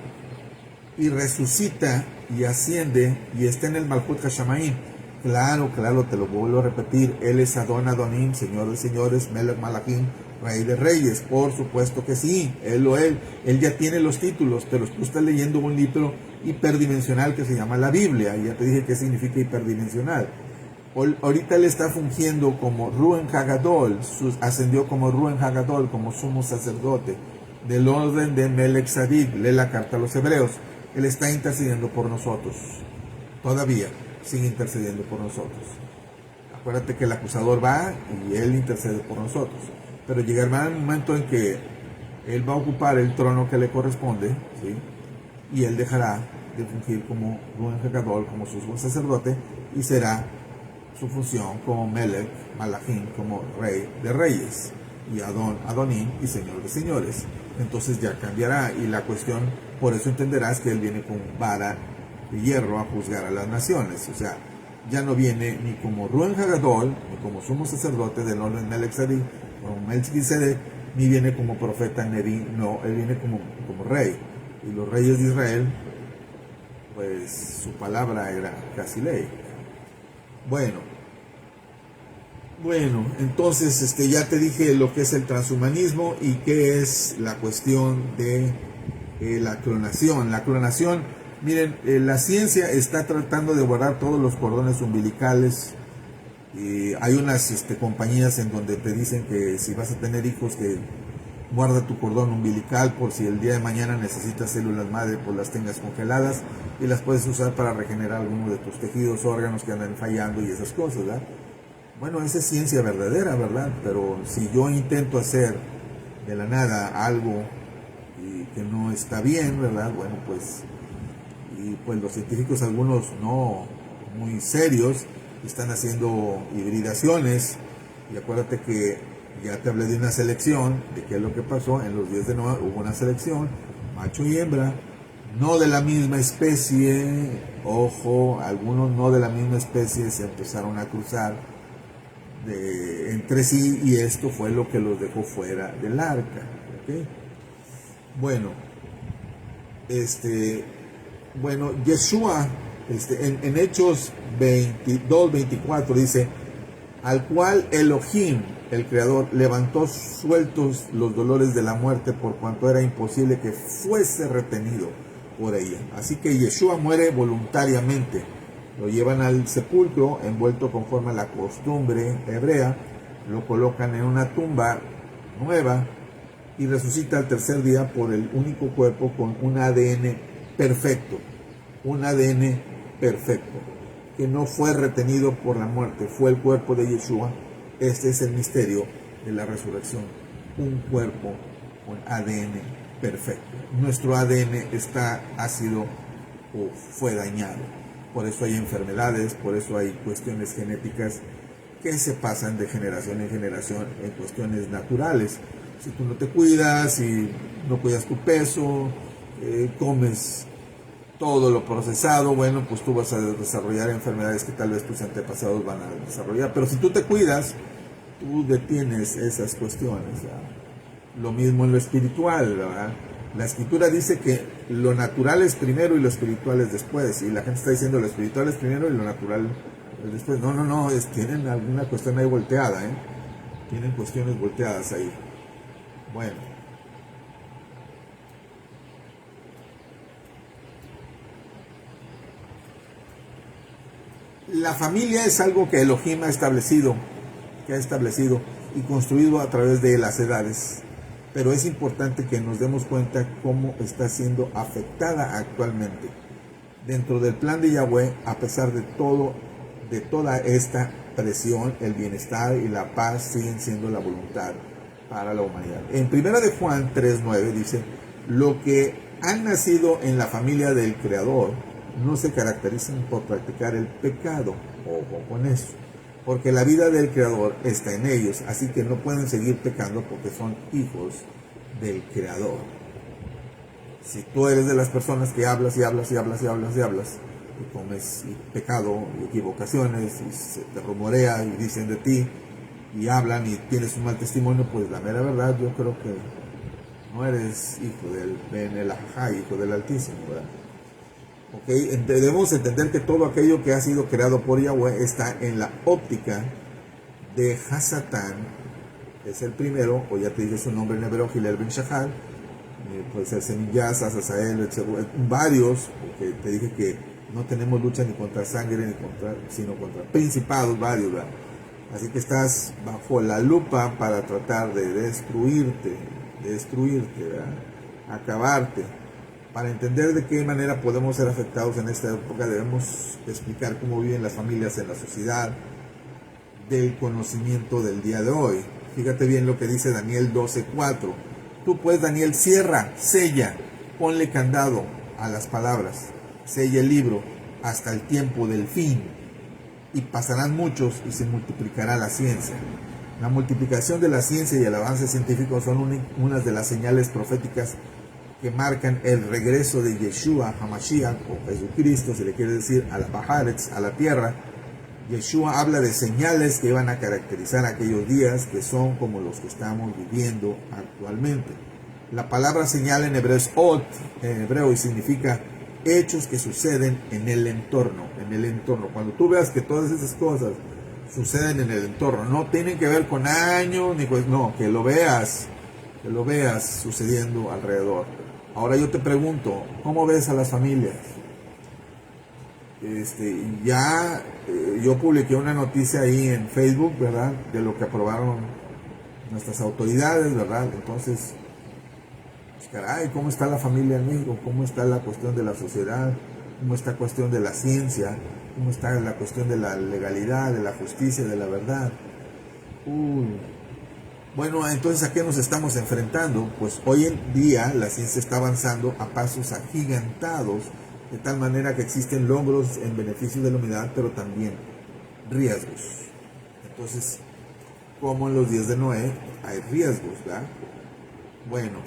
y resucita y asciende y está en el Malhut Hashamayim. Claro, te lo vuelvo a repetir, él es Adon Adonim, Señor de señores, Melech Malachim, Rey de reyes. Por supuesto que sí, él ya tiene los títulos, pero tú estás leyendo un libro hiperdimensional que se llama la Biblia, y ya te dije qué significa hiperdimensional. Ahorita él está fungiendo como Ruach Hagadol, ascendió como Ruach Hagadol, como sumo sacerdote del orden de Melech Tzaddik. Lee la carta a los hebreos. Él está intercediendo por nosotros, todavía sigue intercediendo por nosotros. Acuérdate que el acusador va y él intercede por nosotros, pero llegará un momento en que él va a ocupar el trono que le corresponde, ¿sí? Y él dejará de fungir como Ruach Hagadol, como su sacerdote, y será su función como Melech Malachim, como Rey de reyes, y Adonim, y Señor de señores. Entonces ya cambiará, y la cuestión, por eso entenderás que él viene con vara de hierro a juzgar a las naciones. O sea, ya no viene ni como Ruach Hagadol, ni como sumo sacerdote del orden Melech Tzaddik, como Melchizedek, ni viene como profeta Neví. No, él viene como rey. Y los reyes de Israel, pues su palabra era casi ley. Bueno, entonces ya te dije lo que es el transhumanismo y qué es la cuestión de la clonación. La clonación, miren, la ciencia está tratando de borrar todos los cordones umbilicales. Hay unas compañías en donde te dicen que si vas a tener hijos, que guarda tu cordón umbilical por si el día de mañana necesitas células madre, pues las tengas congeladas y las puedes usar para regenerar alguno de tus tejidos, órganos que andan fallando y esas cosas, ¿verdad? Bueno, esa es ciencia verdadera, ¿verdad? Pero si yo intento hacer de la nada algo que no está bien, ¿verdad? Bueno, pues los científicos, algunos no muy serios, están haciendo hibridaciones. Y acuérdate que ya te hablé de una selección, de qué es lo que pasó en los días de Noah. Hubo una selección, macho y hembra, no de la misma especie, ojo, algunos no de la misma especie se empezaron a cruzar entre sí, y esto fue lo que los dejó fuera del arca. ¿Okay? Bueno, Yeshua, en Hechos 22-24 dice, al cual Elohim, el Creador, levantó sueltos los dolores de la muerte, por cuanto era imposible que fuese retenido por ella. Así que Yeshua muere voluntariamente. Lo llevan al sepulcro, envuelto conforme a la costumbre hebrea, lo colocan en una tumba nueva y resucita al tercer día por el único cuerpo con un ADN perfecto. Un ADN perfecto, que no fue retenido por la muerte, fue el cuerpo de Yeshua. Este es el misterio de la resurrección, un cuerpo con ADN perfecto. Nuestro ADN fue dañado, por eso hay enfermedades, por eso hay cuestiones genéticas que se pasan de generación en generación en cuestiones naturales. Si tú no te cuidas, si no cuidas tu peso, comes todo lo procesado, bueno, pues tú vas a desarrollar enfermedades que tal vez tus antepasados van a desarrollar. Pero si tú te cuidas, tú detienes esas cuestiones, ¿verdad? Lo mismo en lo espiritual, ¿verdad? La escritura dice que lo natural es primero y lo espiritual es después. Y la gente está diciendo lo espiritual es primero y lo natural es después. No, tienen alguna cuestión ahí volteada, ¿eh? Tienen cuestiones volteadas ahí. Bueno. La familia es algo que Elohim ha establecido y construido a través de las edades. Pero es importante que nos demos cuenta cómo está siendo afectada actualmente. Dentro del plan de Yahweh, a pesar de toda esta presión, el bienestar y la paz siguen siendo la voluntad para la humanidad. En 1 de Juan 3:9 dice, lo que han nacido en la familia del Creador no se caracterizan por practicar el pecado. Ojo con eso, porque la vida del Creador está en ellos, así que no pueden seguir pecando porque son hijos del Creador. Si tú eres de las personas que hablas y comes pecado y equivocaciones y se te rumorea y dicen de ti y hablan y tienes un mal testimonio, pues la mera verdad yo creo que no eres hijo del hijo del Altísimo, ¿verdad? Okay, debemos entender que todo aquello que ha sido creado por Yahweh está en la óptica de Hasatán, es el primero, o ya te dije su nombre en hebreo, Hillel ben Shahar, puede ser Semillas, Azazael, varios, porque te dije que no tenemos lucha ni contra sangre, sino contra principados, varios, ¿verdad? Así que estás bajo la lupa para tratar de destruirte, ¿verdad? Acabarte. Para entender de qué manera podemos ser afectados en esta época, debemos explicar cómo viven las familias en la sociedad del conocimiento del día de hoy. Fíjate bien lo que dice Daniel 12:4. Tú pues, Daniel, cierra, sella, ponle candado a las palabras, sella el libro hasta el tiempo del fin, y pasarán muchos y se multiplicará la ciencia. La multiplicación de la ciencia y el avance científico son unas de las señales proféticas que marcan el regreso de Yeshua HaMashiach, o Jesucristo, si le quiere decir, a la Baharetz, a la tierra. Yeshua habla de señales que van a caracterizar aquellos días que son como los que estamos viviendo actualmente. La palabra señal en hebreo es ot, en hebreo, y significa hechos que suceden en el entorno. Cuando tú veas que todas esas cosas suceden en el entorno, no tienen que ver con años, ni pues, no, que lo veas sucediendo alrededor. Ahora yo te pregunto, ¿cómo ves a las familias? Yo publiqué una noticia ahí en Facebook, ¿verdad? De lo que aprobaron nuestras autoridades, ¿verdad? Entonces, pues caray, ¿cómo está la familia en México? ¿Cómo está la cuestión de la sociedad? ¿Cómo está la cuestión de la ciencia? ¿Cómo está la cuestión de la legalidad, de la justicia, de la verdad? Bueno, entonces, ¿a qué nos estamos enfrentando? Pues hoy en día la ciencia está avanzando a pasos agigantados, de tal manera que existen logros en beneficio de la humanidad, pero también riesgos. Entonces, como en los días de Noé, hay riesgos, ¿verdad? Bueno,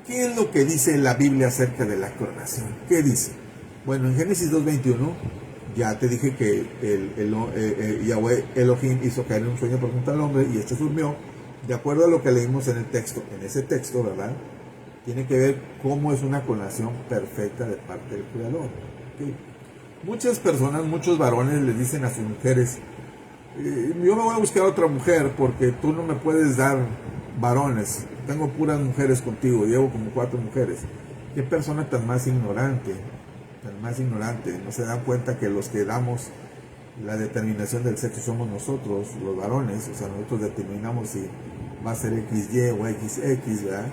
¿Qué es lo que dice la Biblia acerca de la clonación? ¿Qué dice? Bueno, en Génesis 2:21 ya te dije que Yahweh Elohim hizo caer en un sueño profundo al hombre y este durmió. De acuerdo a lo que leímos en el texto, en ese texto, ¿verdad? Tiene que ver cómo es una clonación perfecta de parte del Creador. ¿Okay? Muchas personas, muchos varones les dicen a sus mujeres, yo me voy a buscar otra mujer porque tú no me puedes dar varones, tengo puras mujeres contigo, llevo como 4 mujeres. Qué persona tan más ignorante, no se dan cuenta que los que damos la determinación del sexo somos nosotros, los varones, o sea, nosotros determinamos si va a ser XY o XX, ¿verdad?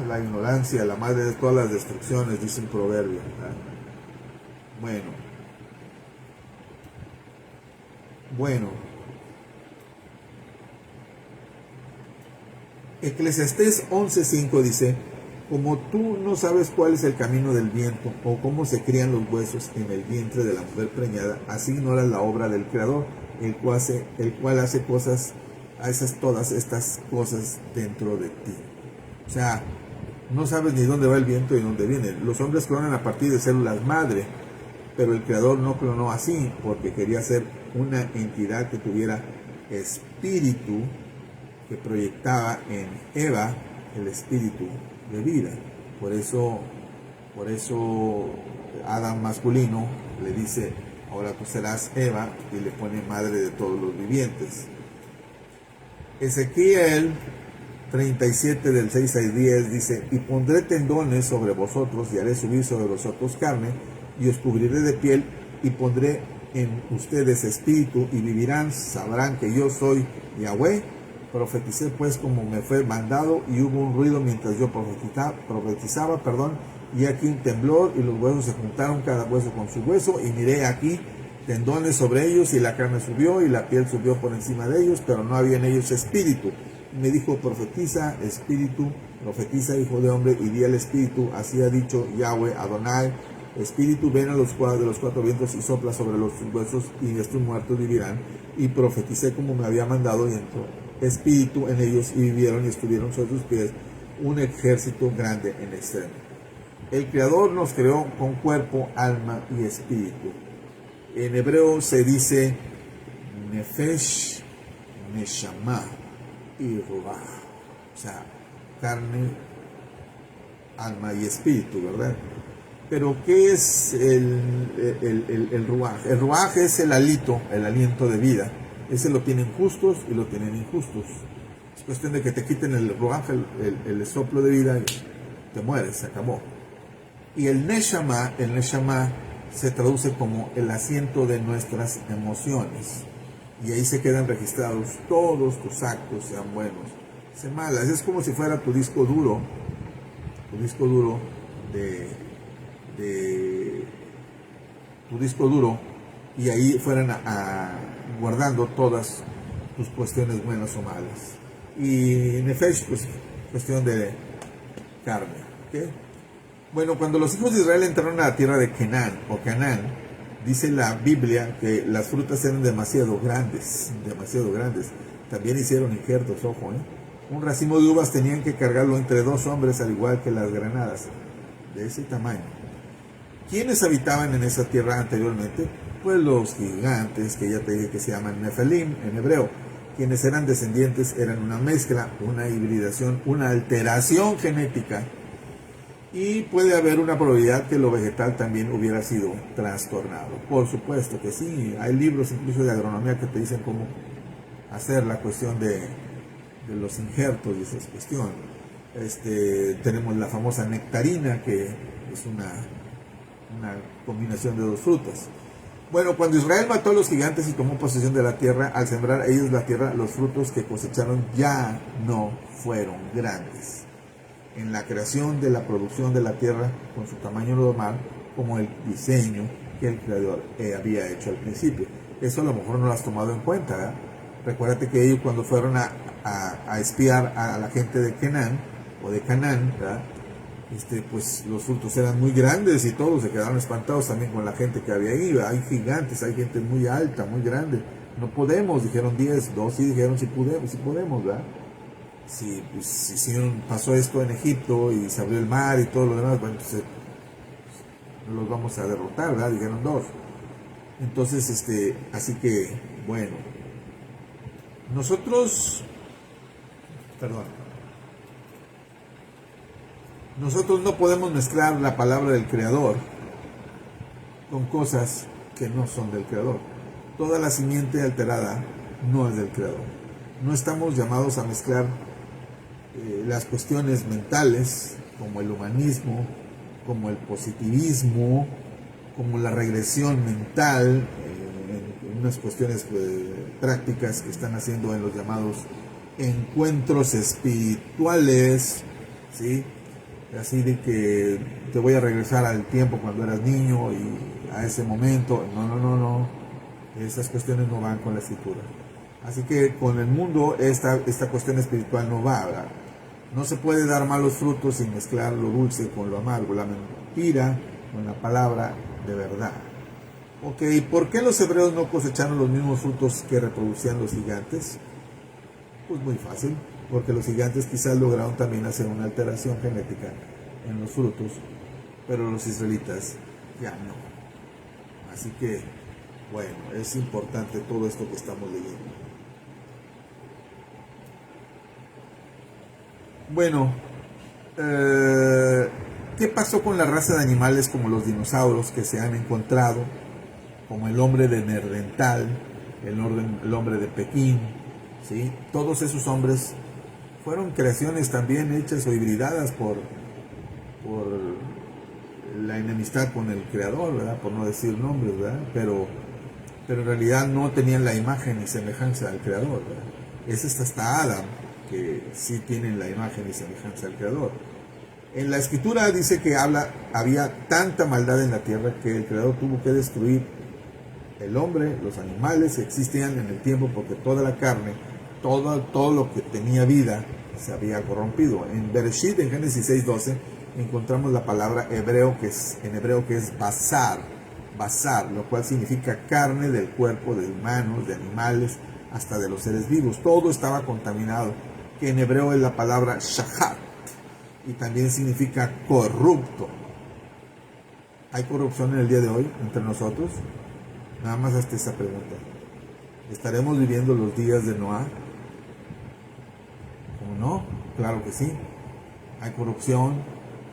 La ignorancia, la madre de todas las destrucciones, dice un proverbio, ¿verdad? Bueno, Eclesiastés 11:5 dice, como tú no sabes cuál es el camino del viento o cómo se crían los huesos en el vientre de la mujer preñada, así ignoras la obra del Creador, el cual hace todas estas cosas dentro de ti. O sea, no sabes ni dónde va el viento y dónde viene. Los hombres clonan a partir de células madre, pero el Creador no clonó así porque quería ser una entidad que tuviera espíritu, que proyectaba en Eva el espíritu de vida. Por eso Adán masculino le dice, ahora tú serás Eva, y le pone madre de todos los vivientes. Ezequiel 37 del 6 al 10 dice, y pondré tendones sobre vosotros y haré subir sobre vosotros carne y os cubriré de piel y pondré en ustedes espíritu y vivirán, sabrán que yo soy Yahweh. Profeticé pues como me fue mandado y hubo un ruido mientras yo profetizaba, y aquí un temblor y los huesos se juntaron cada hueso con su hueso y miré aquí tendones sobre ellos y la carne subió y la piel subió por encima de ellos, pero no había en ellos espíritu. Me dijo, profetiza, espíritu, profetiza, hijo de hombre, y di al espíritu, así ha dicho Yahweh Adonai, espíritu, ven a los 4 vientos y sopla sobre los huesos y estos muertos vivirán. Y profeticé como me había mandado y entró espíritu en ellos y vivieron y estuvieron sobre sus pies un ejército grande en extremo. El Creador nos creó con cuerpo, alma y espíritu. En hebreo se dice nefesh, neshama y ruach, o sea, carne, alma y espíritu, ¿verdad? Pero ¿qué es el ruach? El ruach es el aliento de vida. Ese lo tienen justos y lo tienen injustos. Es cuestión de que te quiten el ruach, el soplo de vida, y te mueres, se acabó. Y el neshama se traduce como el asiento de nuestras emociones. Y ahí se quedan registrados todos tus actos, sean buenos, sean malas. Es como si fuera tu disco duro tu disco duro, y ahí fueran guardando todas tus cuestiones buenas o malas. Y nefesh, pues cuestión de carne. ¿Okay? Bueno, cuando los hijos de Israel entraron a la tierra de Canaán, dice la Biblia que las frutas eran demasiado grandes. También hicieron injertos, ojo, Un racimo de uvas tenían que cargarlo entre 2 hombres, al igual que las granadas, de ese tamaño. ¿Quiénes habitaban en esa tierra anteriormente? Pues los gigantes, que ya te dije que se llaman Nefelim en hebreo. Quienes eran descendientes eran una mezcla, una hibridación, una alteración genética. Y puede haber una probabilidad que lo vegetal también hubiera sido trastornado. Por supuesto que sí. Hay libros incluso de agronomía que te dicen cómo hacer la cuestión de los injertos y esas cuestiones. Tenemos la famosa nectarina, que es una combinación de 2 frutas. Bueno, cuando Israel mató a los gigantes y tomó posesión de la tierra, al sembrar ellos la tierra, los frutos que cosecharon ya no fueron grandes. En la creación de la producción de la tierra con su tamaño normal, como el diseño que el Creador había hecho al principio. Eso a lo mejor no lo has tomado en cuenta, ¿verdad? Recuérdate que ellos, cuando fueron a espiar a la gente de Canaán, ¿verdad? Pues los frutos eran muy grandes y todos se quedaron espantados también con la gente que había ahí. Hay gigantes, hay gente muy alta, muy grande. No podemos, dijeron 10, 2 sí dijeron si podemos, ¿verdad? si pasó esto en Egipto y se abrió el mar y todo lo demás, bueno, entonces los vamos a derrotar, ¿verdad? Dijeron dos. Entonces, así que, bueno, nosotros, perdón, nosotros no podemos mezclar la palabra del Creador con cosas que no son del Creador. Toda la simiente alterada no es del Creador. No estamos llamados a mezclar las cuestiones mentales, como el humanismo, como el positivismo, como la regresión mental, en unas cuestiones prácticas que están haciendo en los llamados encuentros espirituales, ¿sí? Así de que te voy a regresar al tiempo cuando eras niño y a ese momento. No. Esas cuestiones no van con la escritura. Así que con el mundo esta cuestión espiritual no va, ¿verdad? No se puede dar malos frutos sin mezclar lo dulce con lo amargo, la mentira con la palabra de verdad. Ok, ¿por qué los hebreos no cosecharon los mismos frutos que reproducían los gigantes? Pues muy fácil, porque los gigantes quizás lograron también hacer una alteración genética en los frutos, pero los israelitas ya no. Así que, bueno, es importante todo esto que estamos leyendo. Bueno, ¿qué pasó con la raza de animales como los dinosaurios que se han encontrado, como el hombre de Neandertal, el hombre de Pekín? ¿Sí? Todos esos hombres fueron creaciones también hechas o hibridadas por la enemistad con el Creador, ¿verdad? Por no decir nombres, ¿verdad? Pero en realidad no tenían la imagen y semejanza al Creador, ¿verdad? Es hasta Adán que sí tienen la imagen y semejanza al Creador. En la Escritura dice que había tanta maldad en la tierra que el Creador tuvo que destruir el hombre, los animales que existían en el tiempo, porque toda la carne, todo lo que tenía vida se había corrompido. En Bereshit, en Génesis 6:12, encontramos la palabra en hebreo que es basar, lo cual significa carne del cuerpo de humanos, de animales, hasta de los seres vivos. Todo estaba contaminado, que en hebreo es la palabra shahat, y también significa corrupto. ¿Hay corrupción en el día de hoy entre nosotros? Nada más hasta esa pregunta. ¿Estaremos viviendo los días de Noah? ¿Cómo no? Claro que sí. Hay corrupción,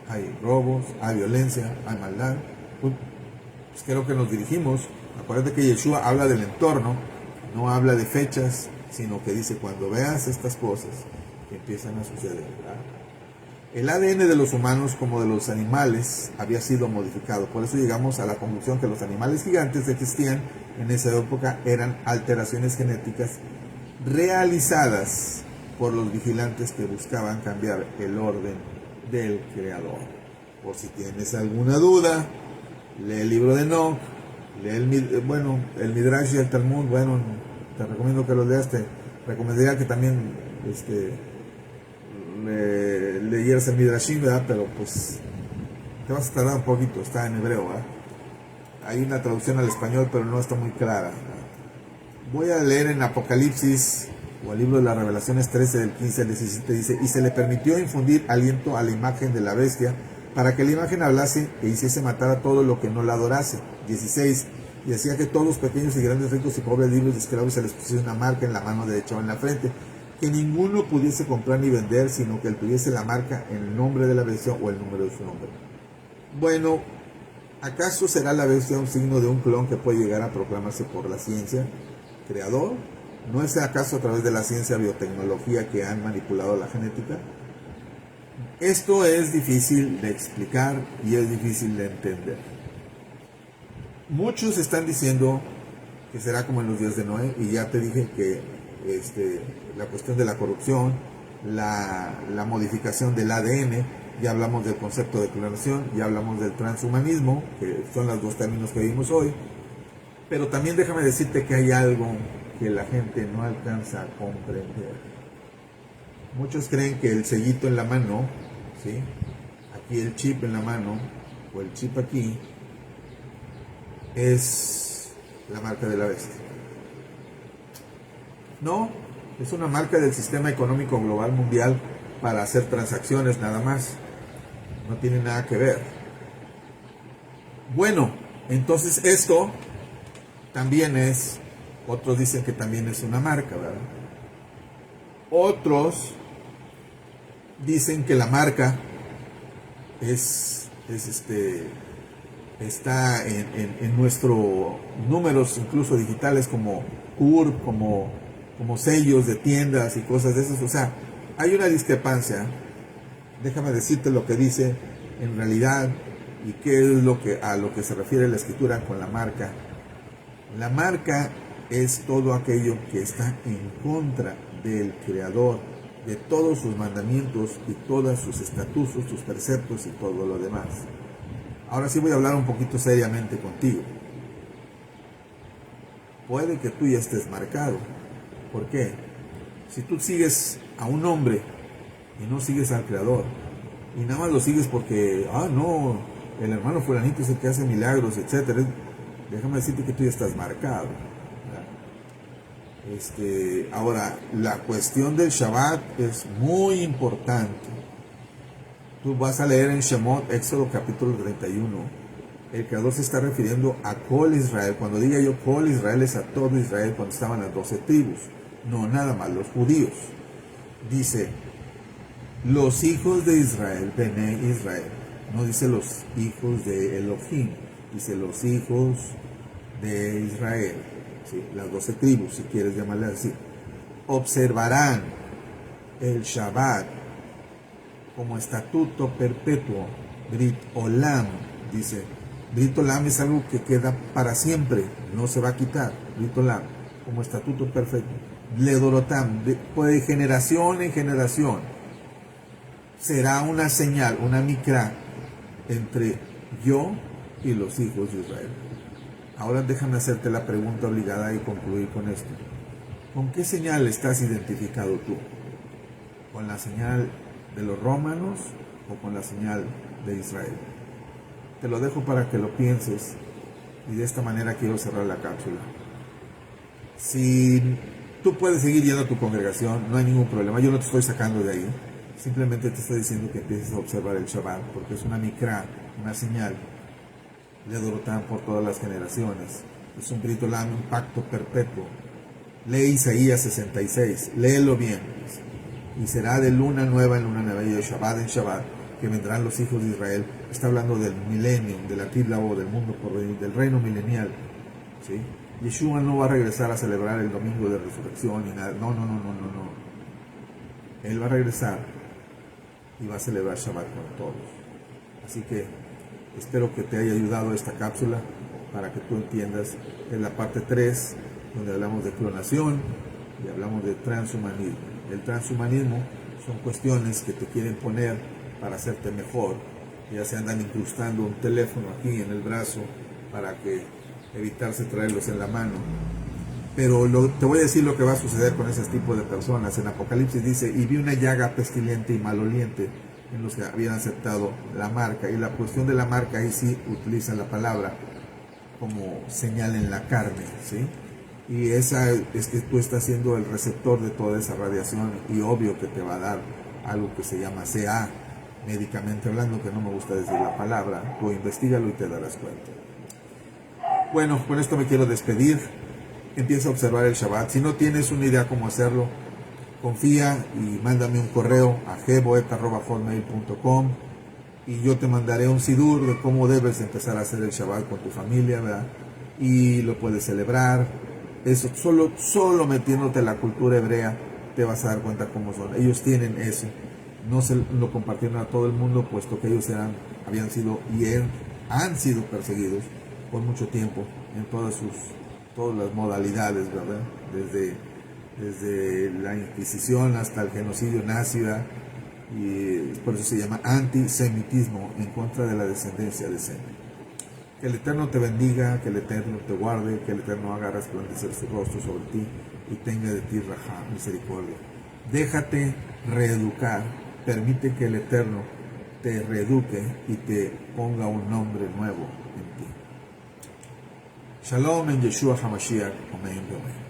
hay robos, hay violencia, hay maldad. Pues creo que nos dirigimos. Acuérdate que Yeshua habla del entorno, no habla de fechas, sino que dice cuando veas estas cosas que empiezan a suceder, ¿verdad? El ADN de los humanos como de los animales había sido modificado. Por eso llegamos a la conclusión que los animales gigantes que existían en esa época eran alteraciones genéticas realizadas por los vigilantes que buscaban cambiar el orden del Creador. Por si tienes alguna duda, lee el libro de Enoch, lee el Midrash y el Talmud. Bueno, te recomiendo que los leas. Te recomendaría que también leyeras el Midrashim, ¿verdad? Pero pues te vas a tardar un poquito, está en hebreo, ¿verdad? Hay una traducción al español, pero no está muy clara, ¿verdad? Voy a leer en Apocalipsis, o el libro de las Revelaciones 13, del 15 al 17, dice: y se le permitió infundir aliento a la imagen de la bestia, para que la imagen hablase e hiciese matar a todo lo que no la adorase. 16, y hacía que todos los pequeños y grandes, ricos y pobres, libres y esclavos, se les pusiese una marca en la mano derecha o en la frente, que ninguno pudiese comprar ni vender, sino que él tuviese la marca en el nombre de la bestia o el número de su nombre. Bueno, ¿acaso será la bestia un signo de un clon que puede llegar a proclamarse por la ciencia creador? ¿No es acaso a través de la ciencia biotecnología que han manipulado la genética? Esto es difícil de explicar y es difícil de entender. Muchos están diciendo que será como en los días de Noé, y ya te dije que la cuestión de la corrupción, la modificación del ADN, ya hablamos del concepto de clonación, ya hablamos del transhumanismo, que son los dos términos que vimos hoy. Pero también déjame decirte que hay algo que la gente no alcanza a comprender. Muchos creen que el sellito en la mano, ¿sí? Aquí el chip en la mano, o el chip aquí, es la marca de la bestia. No, Es una marca del sistema económico global mundial para hacer transacciones nada más. No tiene nada que ver. Bueno, entonces esto también es, otros dicen que también es una marca, ¿verdad? Otros dicen que la marca está en nuestros números, incluso digitales, como CURP, como sellos de tiendas y cosas de esas. O sea, hay una discrepancia. Déjame decirte lo que dice en realidad y qué es a lo que se refiere la escritura con la marca. La marca es todo aquello que está en contra del Creador, de todos sus mandamientos y todos sus estatutos, sus preceptos y todo lo demás. Ahora sí voy a hablar un poquito seriamente contigo. Puede que tú ya estés marcado. ¿Por qué? Si tú sigues a un hombre y no sigues al Creador, y nada más lo sigues porque, no, el hermano fulanito es el que hace milagros, etcétera, déjame decirte que tú ya estás marcado. Ahora, la cuestión del Shabbat es muy importante. Tú vas a leer en Shemot, Éxodo capítulo 31. El Creador se está refiriendo a Kol Israel. Cuando diga yo Kol Israel, es a todo Israel, cuando estaban las 12 tribus. No, nada más, los judíos. Dice, los hijos de Israel, Bene Israel. No dice los hijos de Elohim, dice los hijos de Israel. ¿Sí? Las 12 tribus, si quieres llamarle así. Observarán el Shabbat como estatuto perpetuo. Brit Olam, dice. Brit Olam es algo que queda para siempre, no se va a quitar. Brit Olam, como estatuto perfecto. Ledorotam, de generación en generación. Será una señal, una mikra, entre yo y los hijos de Israel. Ahora déjame hacerte la pregunta obligada y concluir con esto. ¿Con qué señal estás identificado tú? ¿Con la señal de los romanos o con la señal de Israel? Te lo dejo para que lo pienses y de esta manera quiero cerrar la cápsula. Si tú puedes seguir yendo a tu congregación, no hay ningún problema, yo no te estoy sacando de ahí. Simplemente te estoy diciendo que empieces a observar el Shabbat, porque es una mikra, una señal de Dorotán por todas las generaciones. Es un Brit Olam, un pacto perpetuo. Lee Isaías 66, léelo bien. Y será de luna nueva en luna nueva y de Shabbat en Shabbat que vendrán los hijos de Israel. Está hablando del milenio, de la tílabo, del mundo por venir, del reino milenial. ¿Sí? Yeshua no va a regresar a celebrar el domingo de resurrección ni nada. No. Él va a regresar y va a celebrar Shabbat con todos. Así que espero que te haya ayudado esta cápsula para que tú entiendas en la parte 3, donde hablamos de clonación y hablamos de transhumanismo. El transhumanismo son cuestiones que te quieren poner para hacerte mejor. Ya se andan incrustando un teléfono aquí en el brazo para que evitarse traerlos en la mano. Pero te voy a decir lo que va a suceder con ese tipo de personas. En Apocalipsis dice, y vi una llaga pestilente y maloliente en los que habían aceptado la marca. Y la cuestión de la marca, ahí sí utiliza la palabra como señal en la carne, ¿sí? Y esa es que tú estás siendo el receptor de toda esa radiación y obvio que te va a dar algo que se llama CA, médicamente hablando, que no me gusta decir la palabra. Tú investígalo y te darás cuenta. Bueno, con esto me quiero despedir. Empieza a observar el Shabbat. Si no tienes una idea cómo hacerlo, confía y mándame un correo a gboet@hotmail.com y yo te mandaré un sidur de cómo debes empezar a hacer el Shabbat con tu familia, ¿verdad? Y lo puedes celebrar. Eso, solo metiéndote en la cultura hebrea te vas a dar cuenta cómo son. Ellos tienen eso. No se lo compartieron a todo el mundo, puesto que ellos habían sido y han sido perseguidos por mucho tiempo en todas las modalidades, ¿verdad? Desde la Inquisición hasta el genocidio nazi, ¿verdad? Y por eso se llama antisemitismo, en contra de la descendencia de Sem. Que el Eterno te bendiga, que el Eterno te guarde, que el Eterno haga resplandecer su rostro sobre ti y tenga de ti rajá, misericordia. Déjate reeducar, permite que el Eterno te reeduque y te ponga un nombre nuevo en ti. Shalom en Yeshua HaMashiach, amén.